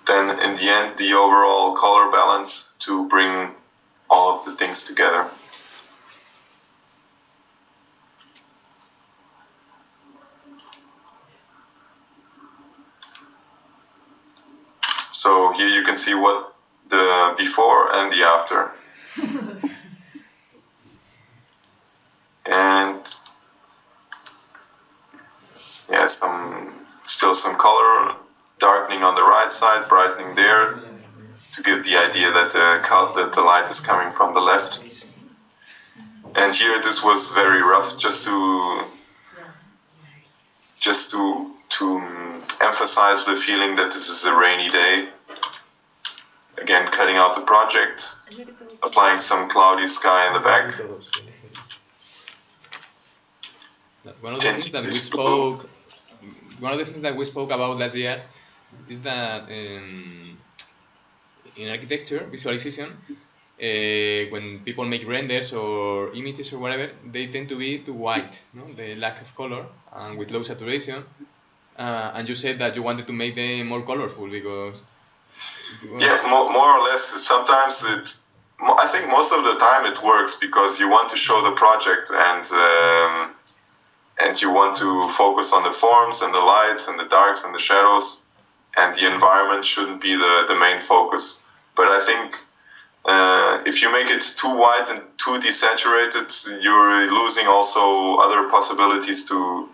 Then in the end, the overall color balance to bring all of the things together. So here you can see what the before and the after. And yeah, still some color, darkening on the right side, brightening there, to give the idea that the light is coming from the left. And here this was very rough, just to emphasize the feeling that this is a rainy day. Again, cutting out the project, applying some cloudy sky in the back. One of the things that we spoke about last year is that in architecture visualization, when people make renders or images or whatever, they tend to be too white, no? The lack of color and with low saturation. And you said that you wanted to make them more colorful because... Yeah, more or less. Sometimes I think most of the time it works because you want to show the project and you want to focus on the forms and the lights and the darks and the shadows, and the environment shouldn't be the main focus. But I think if you make it too white and too desaturated, you're losing also other possibilities to,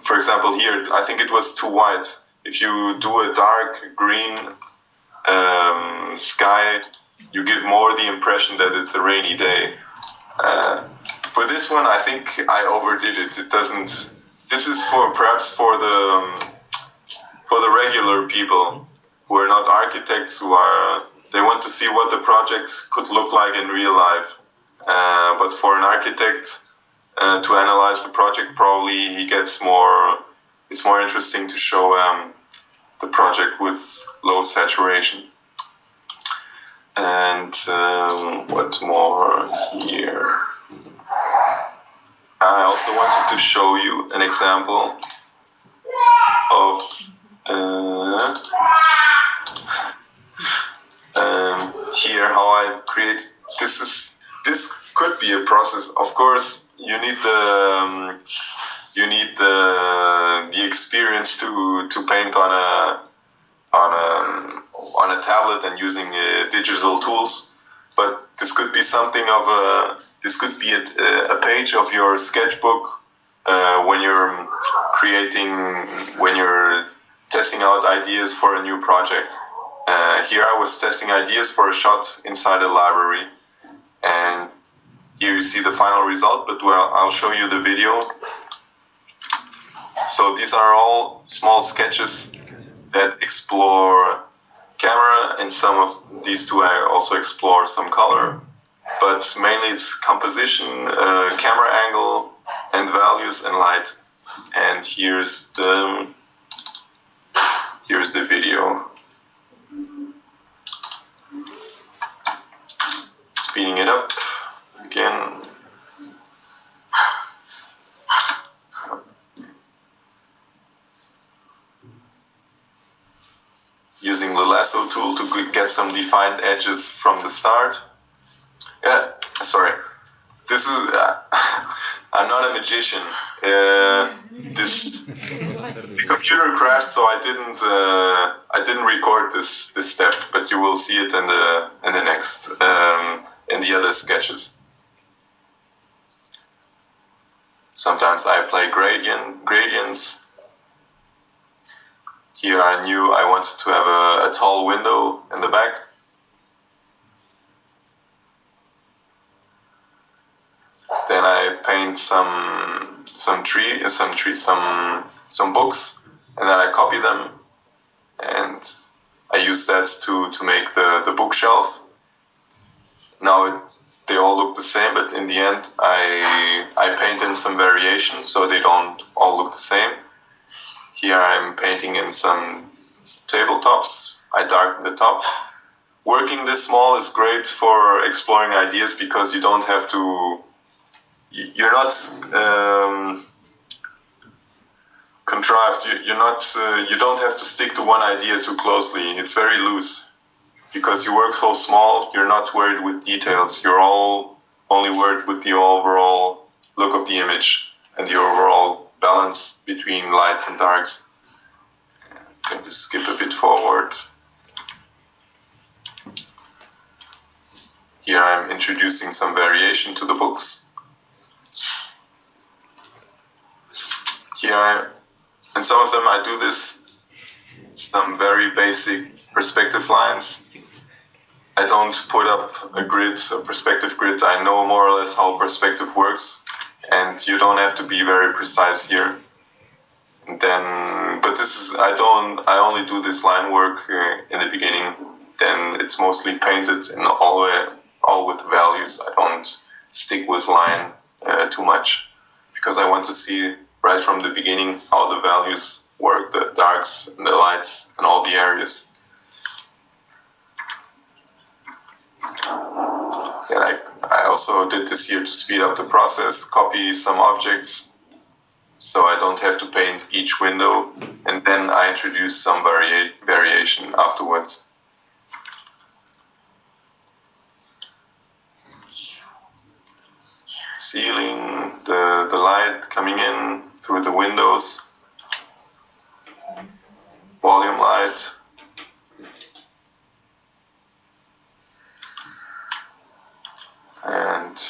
for example, here, I think it was too white. If you do a dark green sky, you give more the impression that it's a rainy day. For this one, I think I overdid it. It doesn't. This is perhaps for the regular people who are not architects, they want to see what the project could look like in real life. But for an architect to analyze the project, probably it's more interesting to show the project with low saturation. And what more here? I also wanted to show you an example of here how I create. This could be a process. Of course, you need the experience to paint on a tablet and using digital tools. But this could be something of this could be a page of your sketchbook when you're testing out ideas for a new project. Here I was testing ideas for a shot inside a library, and here you see the final result, but I'll show you the video. So these are all small sketches that explore camera, and some of these two I also explore some color, but mainly it's composition, camera angle, and values and light. And here's the video. Speeding it up again. Using the Lasso Tool to get some defined edges from the start. Sorry, this is I'm not a magician. The computer crashed, so I didn't record this step, but you will see it in the next in the other sketches. Sometimes I play gradients. Here I knew I wanted to have a tall window in the back. Then I paint some books, and then I copy them, and I use that to make the bookshelf. Now they all look the same, but in the end I paint in some variation so they don't all look the same. Here I'm painting in some tabletops. I darken the top. Working this small is great for exploring ideas because you don't have to you're not contrived. You're not. You don't have to stick to one idea too closely. It's very loose because you work so small. You're not worried with details. You're only worried with the overall look of the image and the overall balance between lights and darks. Can just skip a bit forward. Here I'm introducing some variation to the books. And some of them I do this, some very basic perspective lines. I don't put up a perspective grid. I know more or less how perspective works, and you don't have to be very precise here. But I only do this line work in the beginning. Then it's mostly painted and all with values. I don't stick with line too much because I want to see right from the beginning how the values work, the darks and the lights and all the areas. Then I also did this here to speed up the process, copy some objects so I don't have to paint each window, and then I introduce some variation afterwards. Ceiling, the light coming in through the windows, volume light, and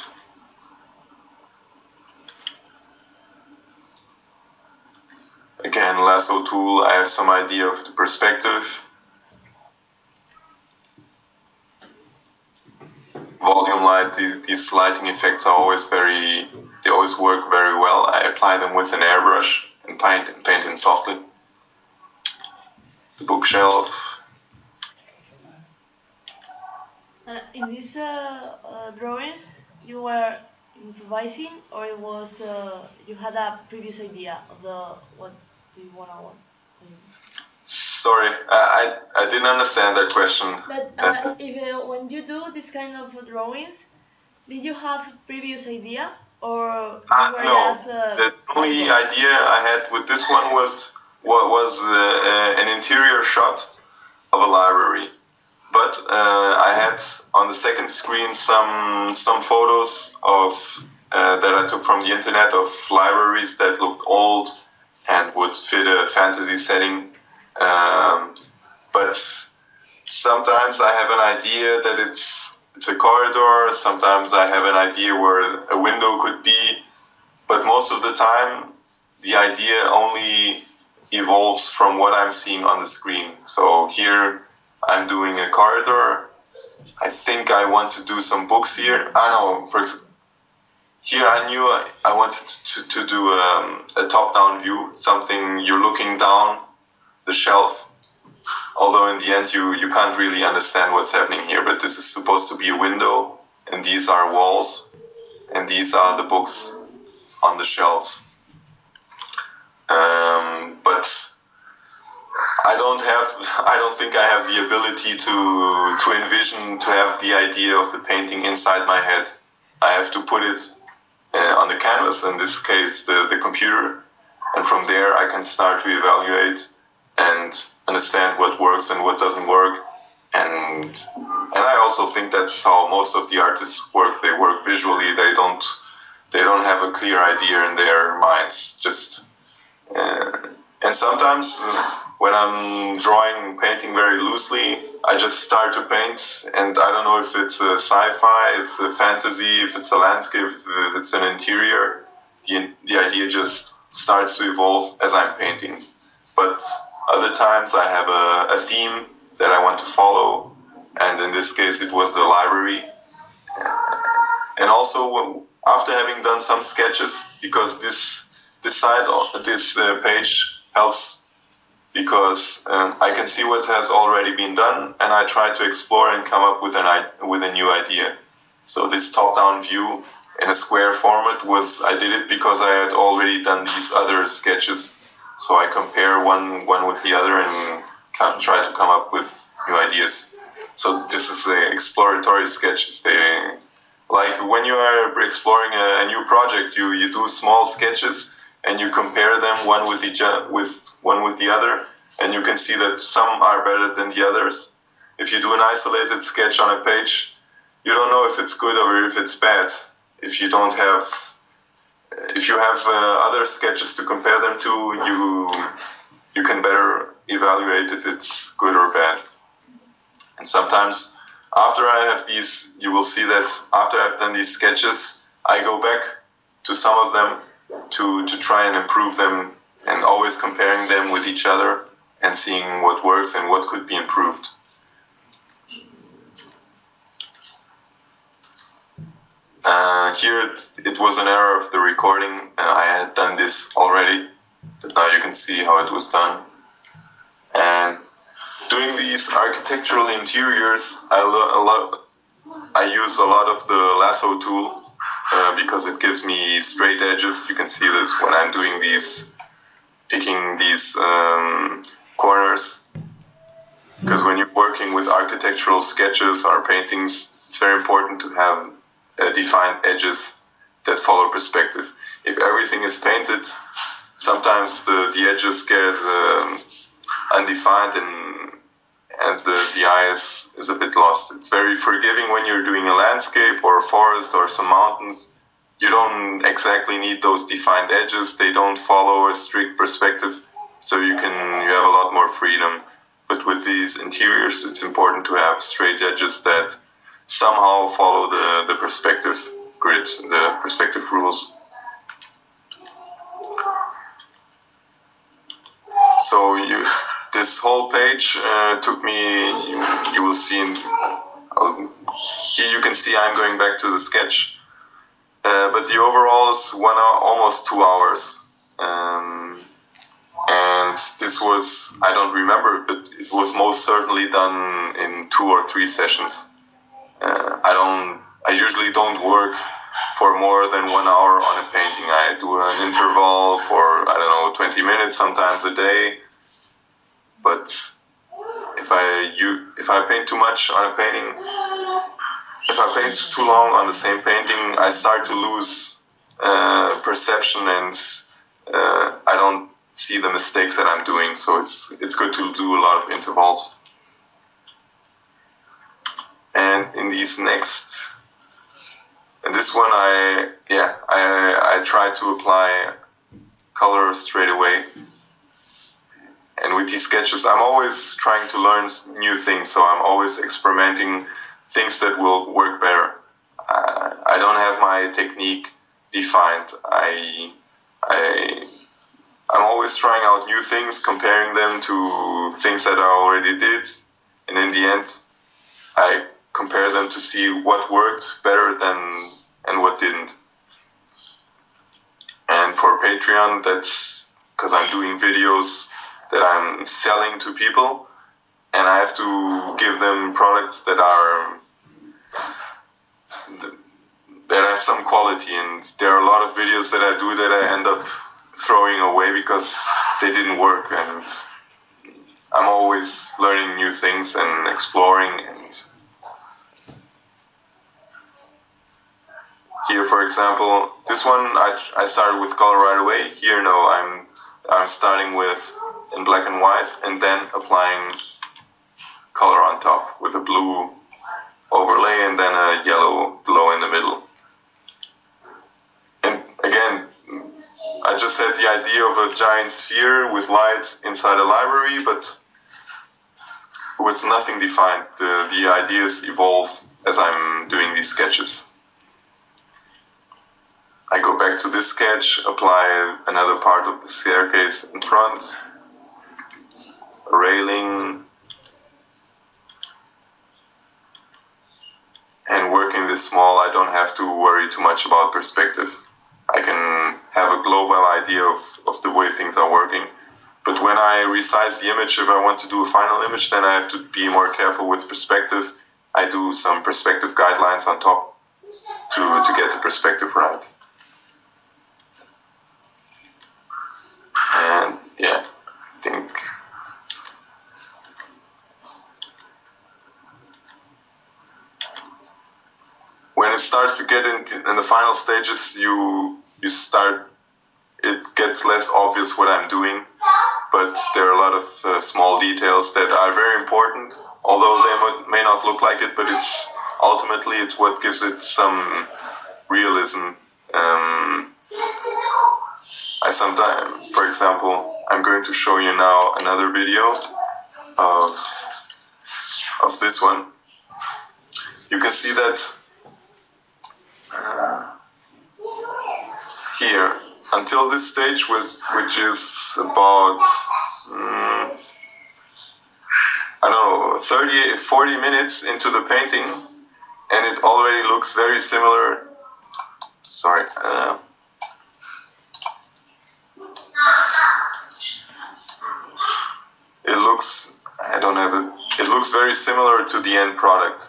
again, Lasso Tool, I have some idea of the perspective. Volume light, these lighting effects are always they always work very well. I apply them with an airbrush and paint in softly. The bookshelf. In these drawings, you were improvising, or it was you had a previous idea of what do you want to? Sorry, I didn't understand that question. When you do this kind of drawings, did you have previous idea, or you were no? Just the only idea I had with this one was an interior shot of a library, but I had on the second screen some photos of that I took from the internet of libraries that looked old and would fit a fantasy setting. But sometimes I have an idea that it's a corridor, sometimes I have an idea where a window could be, but most of the time the idea only evolves from what I'm seeing on the screen. So here I'm doing a corridor. I think I want to do some books here. Here I knew I wanted to do a top-down view, something you're looking down the shelf, although in the end you can't really understand what's happening here, but this is supposed to be a window, and these are walls, and these are the books on the shelves. But I don't think I have the ability to envision, to have the idea of the painting inside my head. I have to put it on the canvas, in this case the computer, and from there I can start to evaluate and understand what works and what doesn't work. And I also think that's how most of the artists work. They work visually. They don't have a clear idea in their minds. And sometimes when I'm painting very loosely, I just start to paint, and I don't know if it's a sci-fi, it's a fantasy, if it's a landscape, if it's an interior. The idea just starts to evolve as I'm painting. But other times I have a theme that I want to follow, and in this case it was the library. And also after having done some sketches, because this page helps, because I can see what has already been done, and I try to explore and come up with a new idea. So this top-down view in a square format I did it because I had already done these other sketches. So I compare one with the other and try to come up with new ideas. So this is the exploratory sketches. Like when you are exploring a new project, you do small sketches and you compare them one with the other, and you can see that some are better than the others. If you do an isolated sketch on a page, you don't know if it's good or if it's bad. If you have other sketches to compare them to, you can better evaluate if it's good or bad. And sometimes after I have these, you will see that after I've done these sketches, I go back to some of them to try and improve them, and always comparing them with each other and seeing what works and what could be improved. Here it was an error of the recording. I had done this already, but now you can see how it was done. And doing these architectural interiors, I use a lot of the Lasso Tool because it gives me straight edges. You can see this when I'm doing these, picking these corners. Because when you're working with architectural sketches or paintings, it's very important to have defined edges that follow perspective. If everything is painted, sometimes the edges get undefined and the eye is a bit lost. It's very forgiving when you're doing a landscape or a forest or some mountains. You don't exactly need those defined edges. They don't follow a strict perspective, so you have a lot more freedom. But with these interiors, it's important to have straight edges that somehow follow the perspective grid, the perspective rules. So this whole page took me, you will see, here you can see I'm going back to the sketch, but the overall is 1 hour, almost 2 hours. And this was, I don't remember, but it was most certainly done in 2 or 3 sessions. I usually don't work for more than 1 hour on a painting. I do an interval for, 20 minutes, sometimes a day. But if I paint too much on a painting, if I paint too long on the same painting, I start to lose perception, and I don't see the mistakes that I'm doing. So it's good to do a lot of intervals. And in this one, I try to apply color straight away. And with these sketches, I'm always trying to learn new things, so I'm always experimenting things that will work better. I don't have my technique defined. I'm always trying out new things, comparing them to things that I already did, and in the end, I compare them to see what worked better and what didn't. And for Patreon, that's because I'm doing videos that I'm selling to people, and I have to give them products that have some quality. And there are a lot of videos that I do that I end up throwing away because they didn't work, and I'm always learning new things and exploring. And here, for example, this one I started with color right away. Here, no, I'm starting with in black and white and then applying color on top with a blue overlay and then a yellow glow in the middle. And again, I just had the idea of a giant sphere with lights inside a library, but with nothing defined. The ideas evolve as I'm doing these sketches. I go back to this sketch, apply another part of the staircase in front, a railing, and working this small, I don't have to worry too much about perspective. I can have a global idea of the way things are working. But when I resize the image, if I want to do a final image, then I have to be more careful with perspective. I do some perspective guidelines on top to get the perspective right. And yeah, I think when it starts as you get in the final stages, you start. It gets less obvious what I'm doing, but there are a lot of small details that are very important. Although they may not look like it, but it's ultimately it's what gives it some realism. I sometimes, for example, I'm going to show you now another video of this one. You can see that here, until this stage, which is about, I don't know, 40 minutes into the painting, and it already looks very similar. Sorry. It looks, I don't have it. It looks very similar to the end product,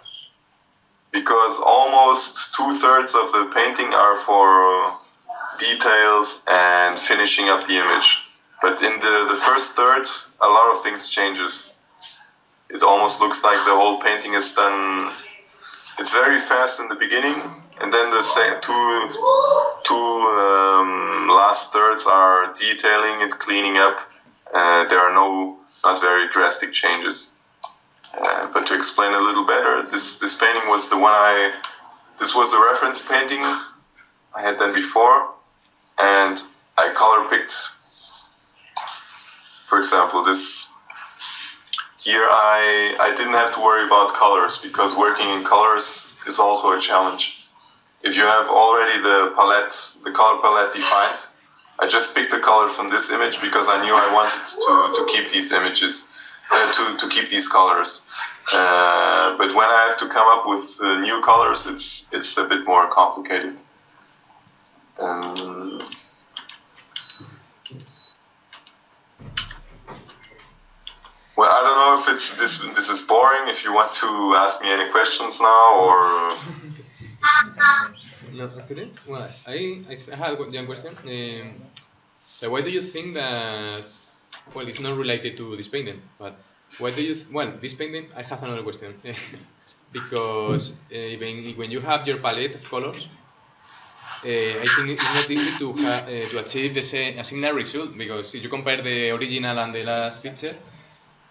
because almost 2/3 of the painting are for details and finishing up the image. But in the first third, a lot of things changes. It almost looks like the whole painting is done. It's very fast in the beginning, and then the two last thirds are detailing it, cleaning up. There are not very drastic changes. But to explain a little better, this painting was the one this was the reference painting I had done before, and I color picked, for example, this. Here I didn't have to worry about colors, because working in colors is also a challenge. If you have already the color palette defined, I just picked the color from this image because I knew I wanted to keep these images, to keep these colors. But when I have to come up with new colors, it's a bit more complicated. Well, I don't know if this is boring. If you want to ask me any questions now, or no, actually, well, I had one question. So why do you think that? Well, it's not related to this painting, but why do you? Well, this painting, I have another question. Because even when you have your palette of colors, I think it's not easy to achieve a similar result, because if you compare the original and the last picture,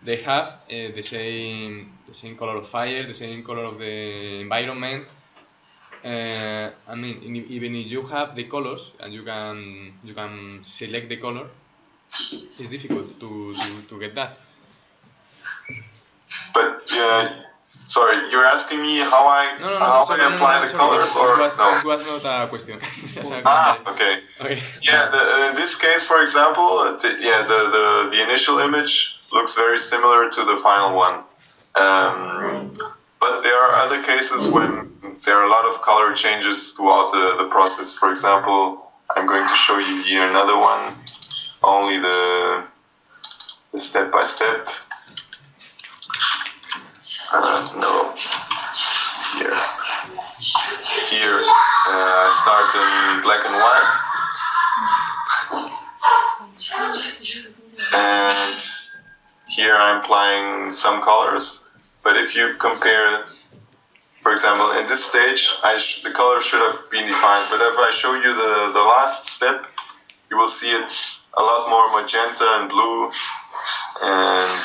they have the same color of fire, the same color of the environment. I mean, even if you have the colors and you can select the color, it's difficult to get that. But sorry, you're asking me how I apply the colors, or no? It was not a question. Okay. Yeah, in this case, for example, the initial image looks very similar to the final one. But there are other cases when there are a lot of color changes throughout the process. For example, I'm going to show you here another one, only the step by step. No, here I start in black and white, and here I'm applying some colors. But if you compare, for example, in this stage, the color should have been defined. But if I show you the last step, you will see it's a lot more magenta and blue. And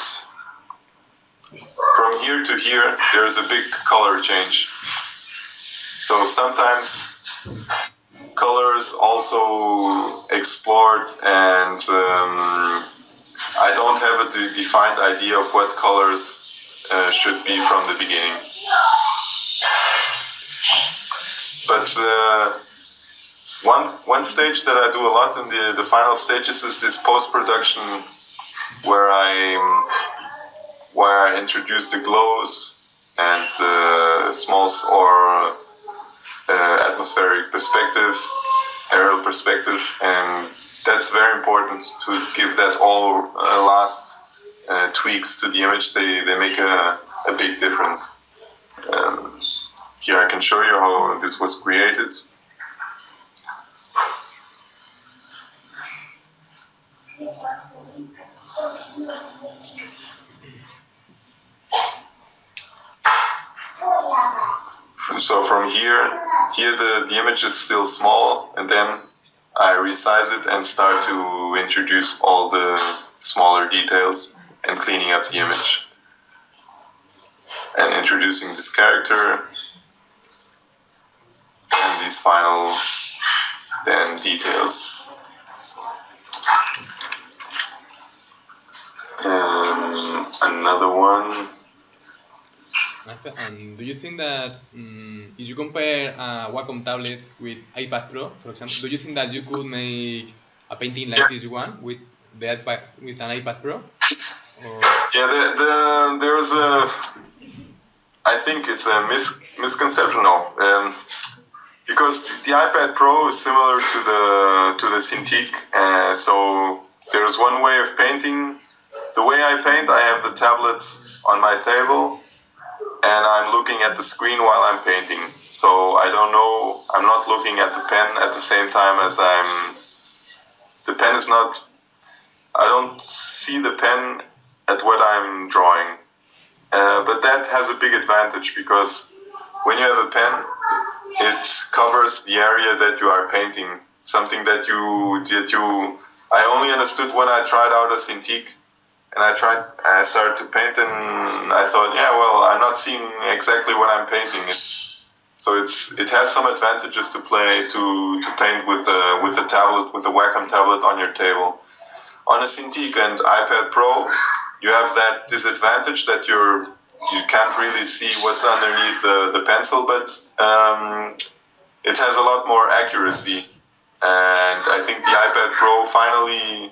from here to here, there's a big color change. So sometimes colors also explored, and I don't have a defined idea of what colors should be from the beginning. But one stage that I do a lot in the final stages is this post-production, where I introduce the glows and the small or atmospheric perspective, aerial perspective, and that's very important to give that all last tweaks to the image. They make a big difference. Here I can show you how this was created. So from here, here the image is still small, and then I resize it and start to introduce all the smaller details and cleaning up the image. And introducing this character and these final then details. Another one. And do you think that if you compare a Wacom tablet with iPad Pro, for example, do you think that you could make a painting like this one with the iPad, with an iPad Pro? Or? Yeah, there's a. I think it's a misconception. No, because the iPad Pro is similar to the Cintiq. So there's one way of painting. The way I paint, I have the tablets on my table, and I'm looking at the screen while I'm painting. So I don't know. I'm not looking at the pen at the same time as I'm. The pen is not. I don't see the pen at what I'm drawing. But that has a big advantage because when you have a pen, it covers the area that you are painting. Something that I only understood when I tried out a Cintiq, and I started to paint, and I thought, yeah, well, I'm not seeing exactly what I'm painting. So it has some advantages to paint with the tablet, with the Wacom tablet on your table. On a Cintiq and iPad Pro, you have that disadvantage that you can't really see what's underneath the pencil, but it has a lot more accuracy. And I think the iPad Pro finally,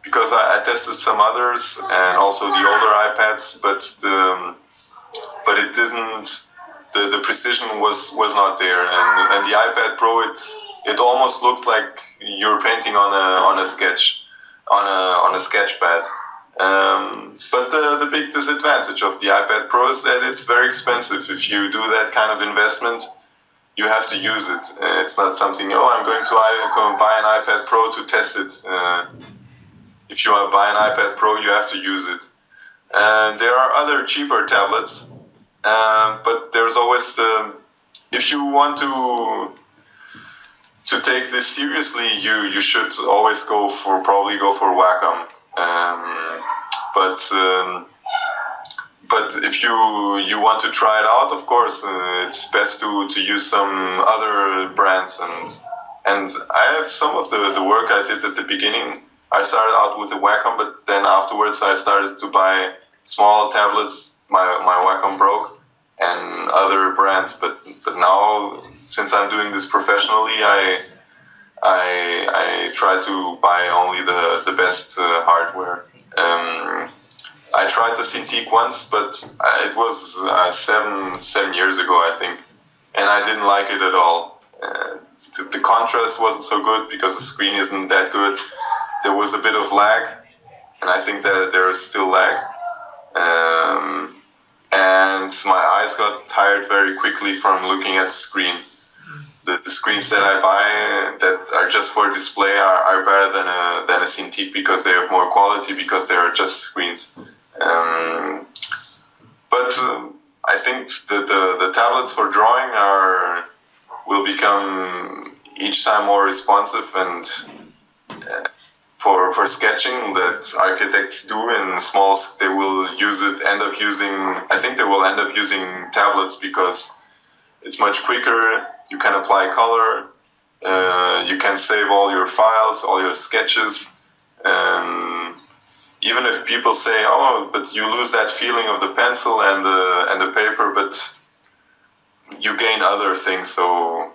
because I tested some others and also the older iPads, but it didn't. The precision was not there, and the iPad Pro it almost looked like you're painting on a sketch on a sketch pad. But the big disadvantage of the iPad Pro is that it's very expensive. If you do that kind of investment, you have to use it. It's not something, I'm going to buy an iPad Pro to test it. If you want to buy an iPad Pro, you have to use it. There are other cheaper tablets, but there's always if you want to take this seriously, you should always probably go for Wacom. But if you want to try it out, of course, it's best to use some other brands. And I have some of the work I did at the beginning. I started out with the Wacom, but then afterwards I started to buy small tablets. My Wacom broke, and other brands. But now, since I'm doing this professionally, I try to buy only the best hardware. I tried the Cintiq once, but it was 7 years ago, I think, and I didn't like it at all. The contrast wasn't so good because the screen isn't that good. There was a bit of lag, and I think that there is still lag. And my eyes got tired very quickly from looking at the screen. The screens that I buy that are just for display are better than a Cintiq because they have more quality, because they are just screens. But I think the tablets for drawing will become each time more responsive, and for sketching that architects do in small, they will end up using tablets because it's much quicker. You can apply color, you can save all your files, all your sketches. Even if people say, but you lose that feeling of the pencil and the paper, but you gain other things. So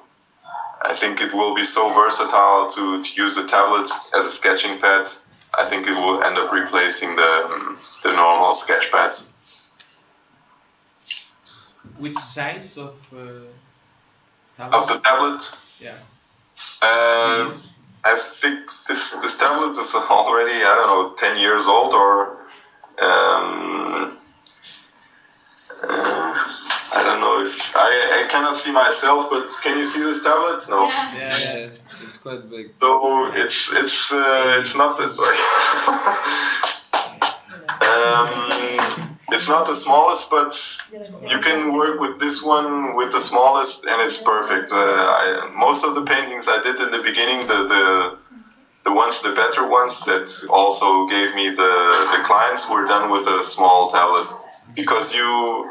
I think it will be so versatile to use a tablet as a sketching pad. I think it will end up replacing the normal sketch pads. Which size of tablet? Of the tablet? Yeah. I think this tablet is already, 10 years old, or I don't know if I cannot see myself, but can you see this tablet? No. Yeah. It's quite big. So it's not that big. it's not the smallest, but you can work with this one with the smallest, and it's perfect. Most of the paintings I did in the beginning, the better ones that also gave me the clients were done with a small tablet, because you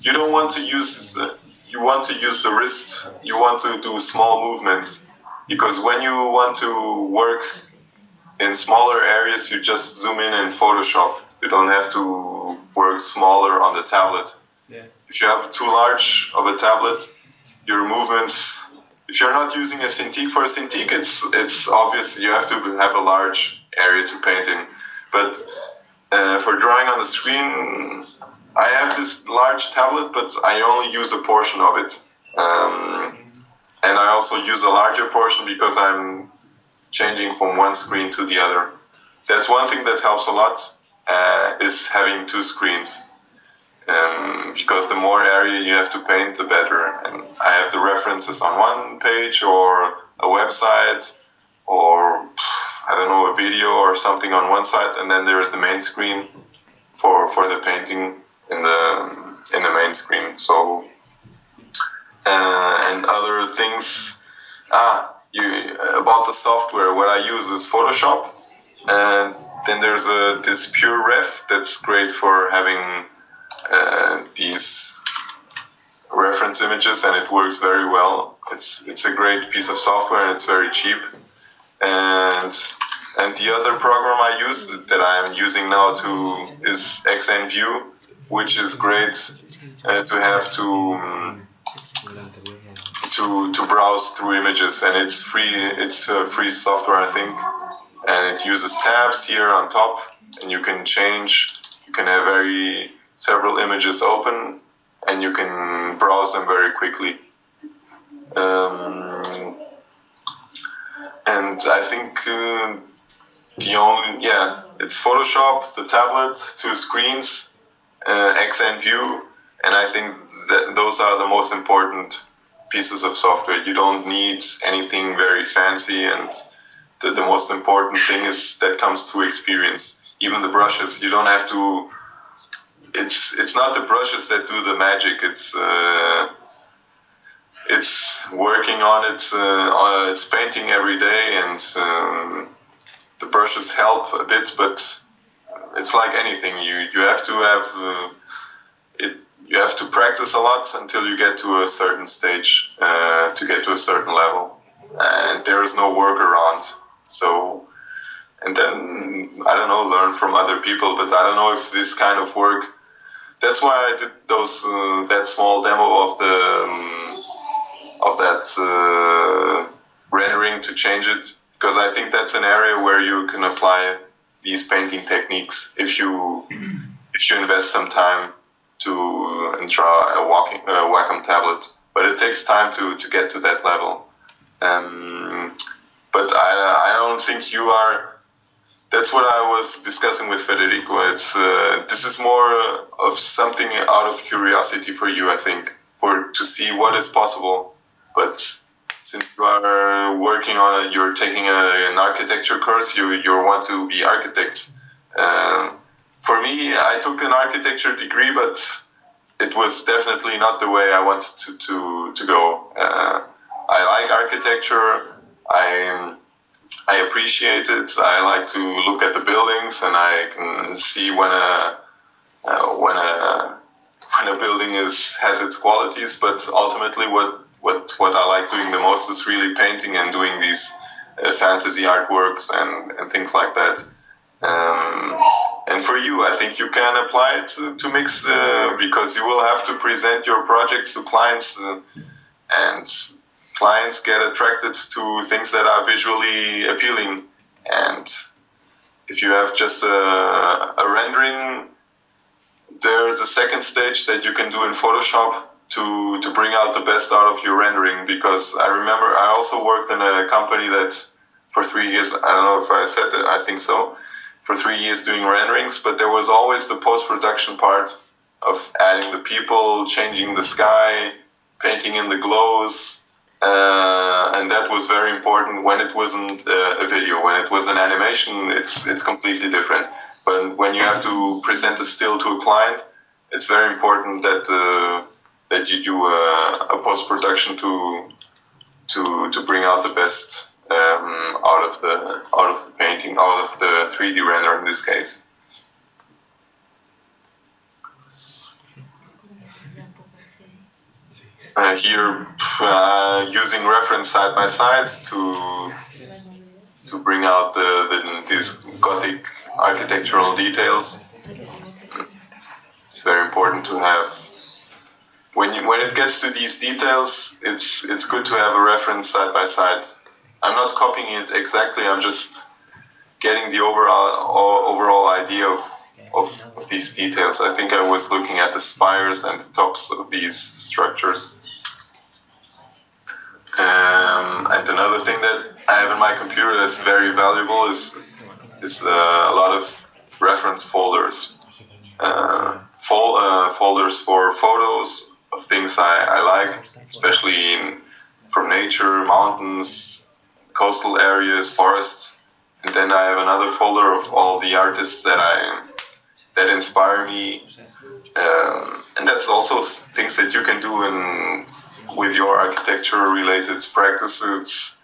don't want to use you want to use the wrist. You want to do small movements, because when you want to work in smaller areas, you just zoom in Photoshop. You don't have to work smaller on the tablet. Yeah. If you have too large of a tablet, your movements, if you're not using a Cintiq, for a Cintiq, it's obvious you have to have a large area to paint in. But for drawing on the screen, I have this large tablet, but I only use a portion of it. And I also use a larger portion because I'm changing from one screen to the other. That's one thing that helps a lot, is having two screens. Because the more area you have to paint, the better. And I have the references on one page, or a website, or I don't know, a video or something on one side, and then there is the main screen for the painting in the main screen. So and other things. About the software, what I use is Photoshop, and then there's this Pure Ref that's great for having these reference images, and it works very well. It's a great piece of software, and it's very cheap. And the other program I use that I'm using now is Xnview, which is great to have to browse through images, and it's free. It's free software, I think, and it uses tabs here on top, and you can change. You can have several images open, and you can browse them very quickly. And I think it's Photoshop, the tablet, two screens, Xnview, and I think that those are the most important pieces of software. You don't need anything very fancy, and the most important thing is that comes through experience. Even the brushes, you don't have to. It's not the brushes that do the magic. It's working on it. It's painting every day, and the brushes help a bit. But it's like anything. You have to have it. You have to practice a lot until you get to a certain stage, to get to a certain level, and there is no workaround. So, and then I don't know, learn from other people. But I don't know if this kind of work. That's why I did that small demo of that rendering to change it, because I think that's an area where you can apply these painting techniques if you invest some time and draw a Wacom tablet. But it takes time to get to that level. But I don't think you are. That's what I was discussing with Federico. This is more of something out of curiosity for you, I think, to see what is possible. But since you are working on it, you're taking an architecture course. You want to be architects. For me, I took an architecture degree, but it was definitely not the way I wanted to go. I like architecture. I appreciate it. I like to look at the buildings, and I can see when a building has its qualities. But ultimately, what I like doing the most is really painting and doing these fantasy artworks and things like that. And for you, I think you can apply it to mix, because you will have to present your projects to clients, and clients get attracted to things that are visually appealing. And if you have just a rendering, there's a second stage that you can do in Photoshop to bring out the best out of your rendering. Because I remember I also worked in a company that for 3 years, I don't know if I said that, I think so, for 3 years doing renderings, but there was always the post-production part of adding the people, changing the sky, painting in the glows, and that was very important when it wasn't a video. When it was an animation, it's completely different. But when you have to present a still to a client, it's very important that that you do a post production to bring out the best out of the painting, out of the 3D render in this case. Here, using reference side by side to bring out these Gothic architectural details. It's very important to have. When it gets to these details, it's good to have a reference side by side. I'm not copying it exactly. I'm just getting the overall idea of these details. I think I was looking at the spires and the tops of these structures. And another thing that I have in my computer that's very valuable is a lot of reference folders. Folders for photos of things I like, especially from nature, mountains, coastal areas, forests. And then I have another folder of all the artists that inspire me. And that's also things that you can do with your architecture-related practices.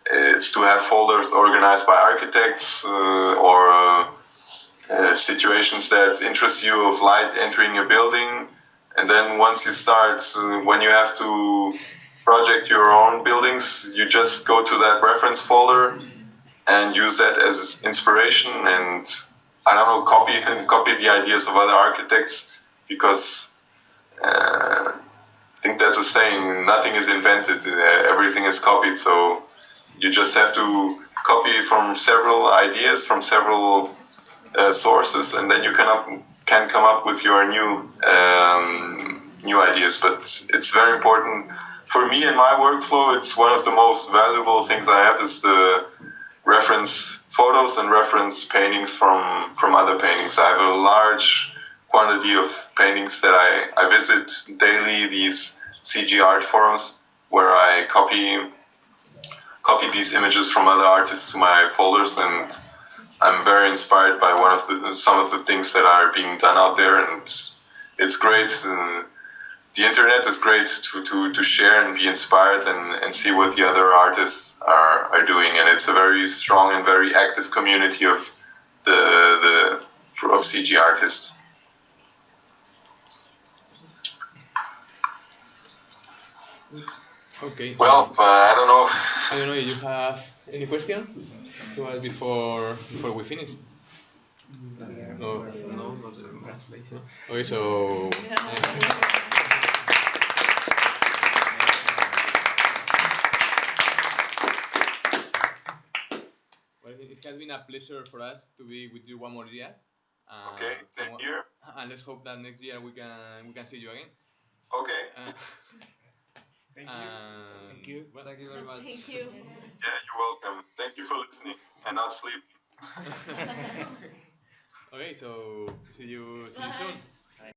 It's to have folders organized by architects or situations that interest you of light entering a building. And then once you start, when you have to project your own buildings, you just go to that reference folder and use that as inspiration and, I don't know, copy the ideas of other architects, because I think that's a saying, nothing is invented, everything is copied. So you just have to copy from several ideas, from several sources, and then you can come up with your new ideas. But it's very important for me in my workflow. It's one of the most valuable things I have is the reference photos and reference paintings from other paintings. I have a large quantity of paintings that I visit daily, these CG art forums, where I copy these images from other artists to my folders, and I'm very inspired by some of the things that are being done out there, and it's great. The internet is great to share and be inspired and see what the other artists are doing, and it's a very strong and very active community of CG artists. Okay. Well, I don't know. I don't know if you have any question to ask before we finish. No, not the translation. Okay, so. Well, it has been a pleasure for us to be with you one more year. Okay, same here. And let's hope that next year we can see you again. Okay. Thank you. Thank you. Well, Thank you very much. Thank you. Yeah, you're welcome. Thank you for listening and not sleeping. okay, so see you Bye. soon.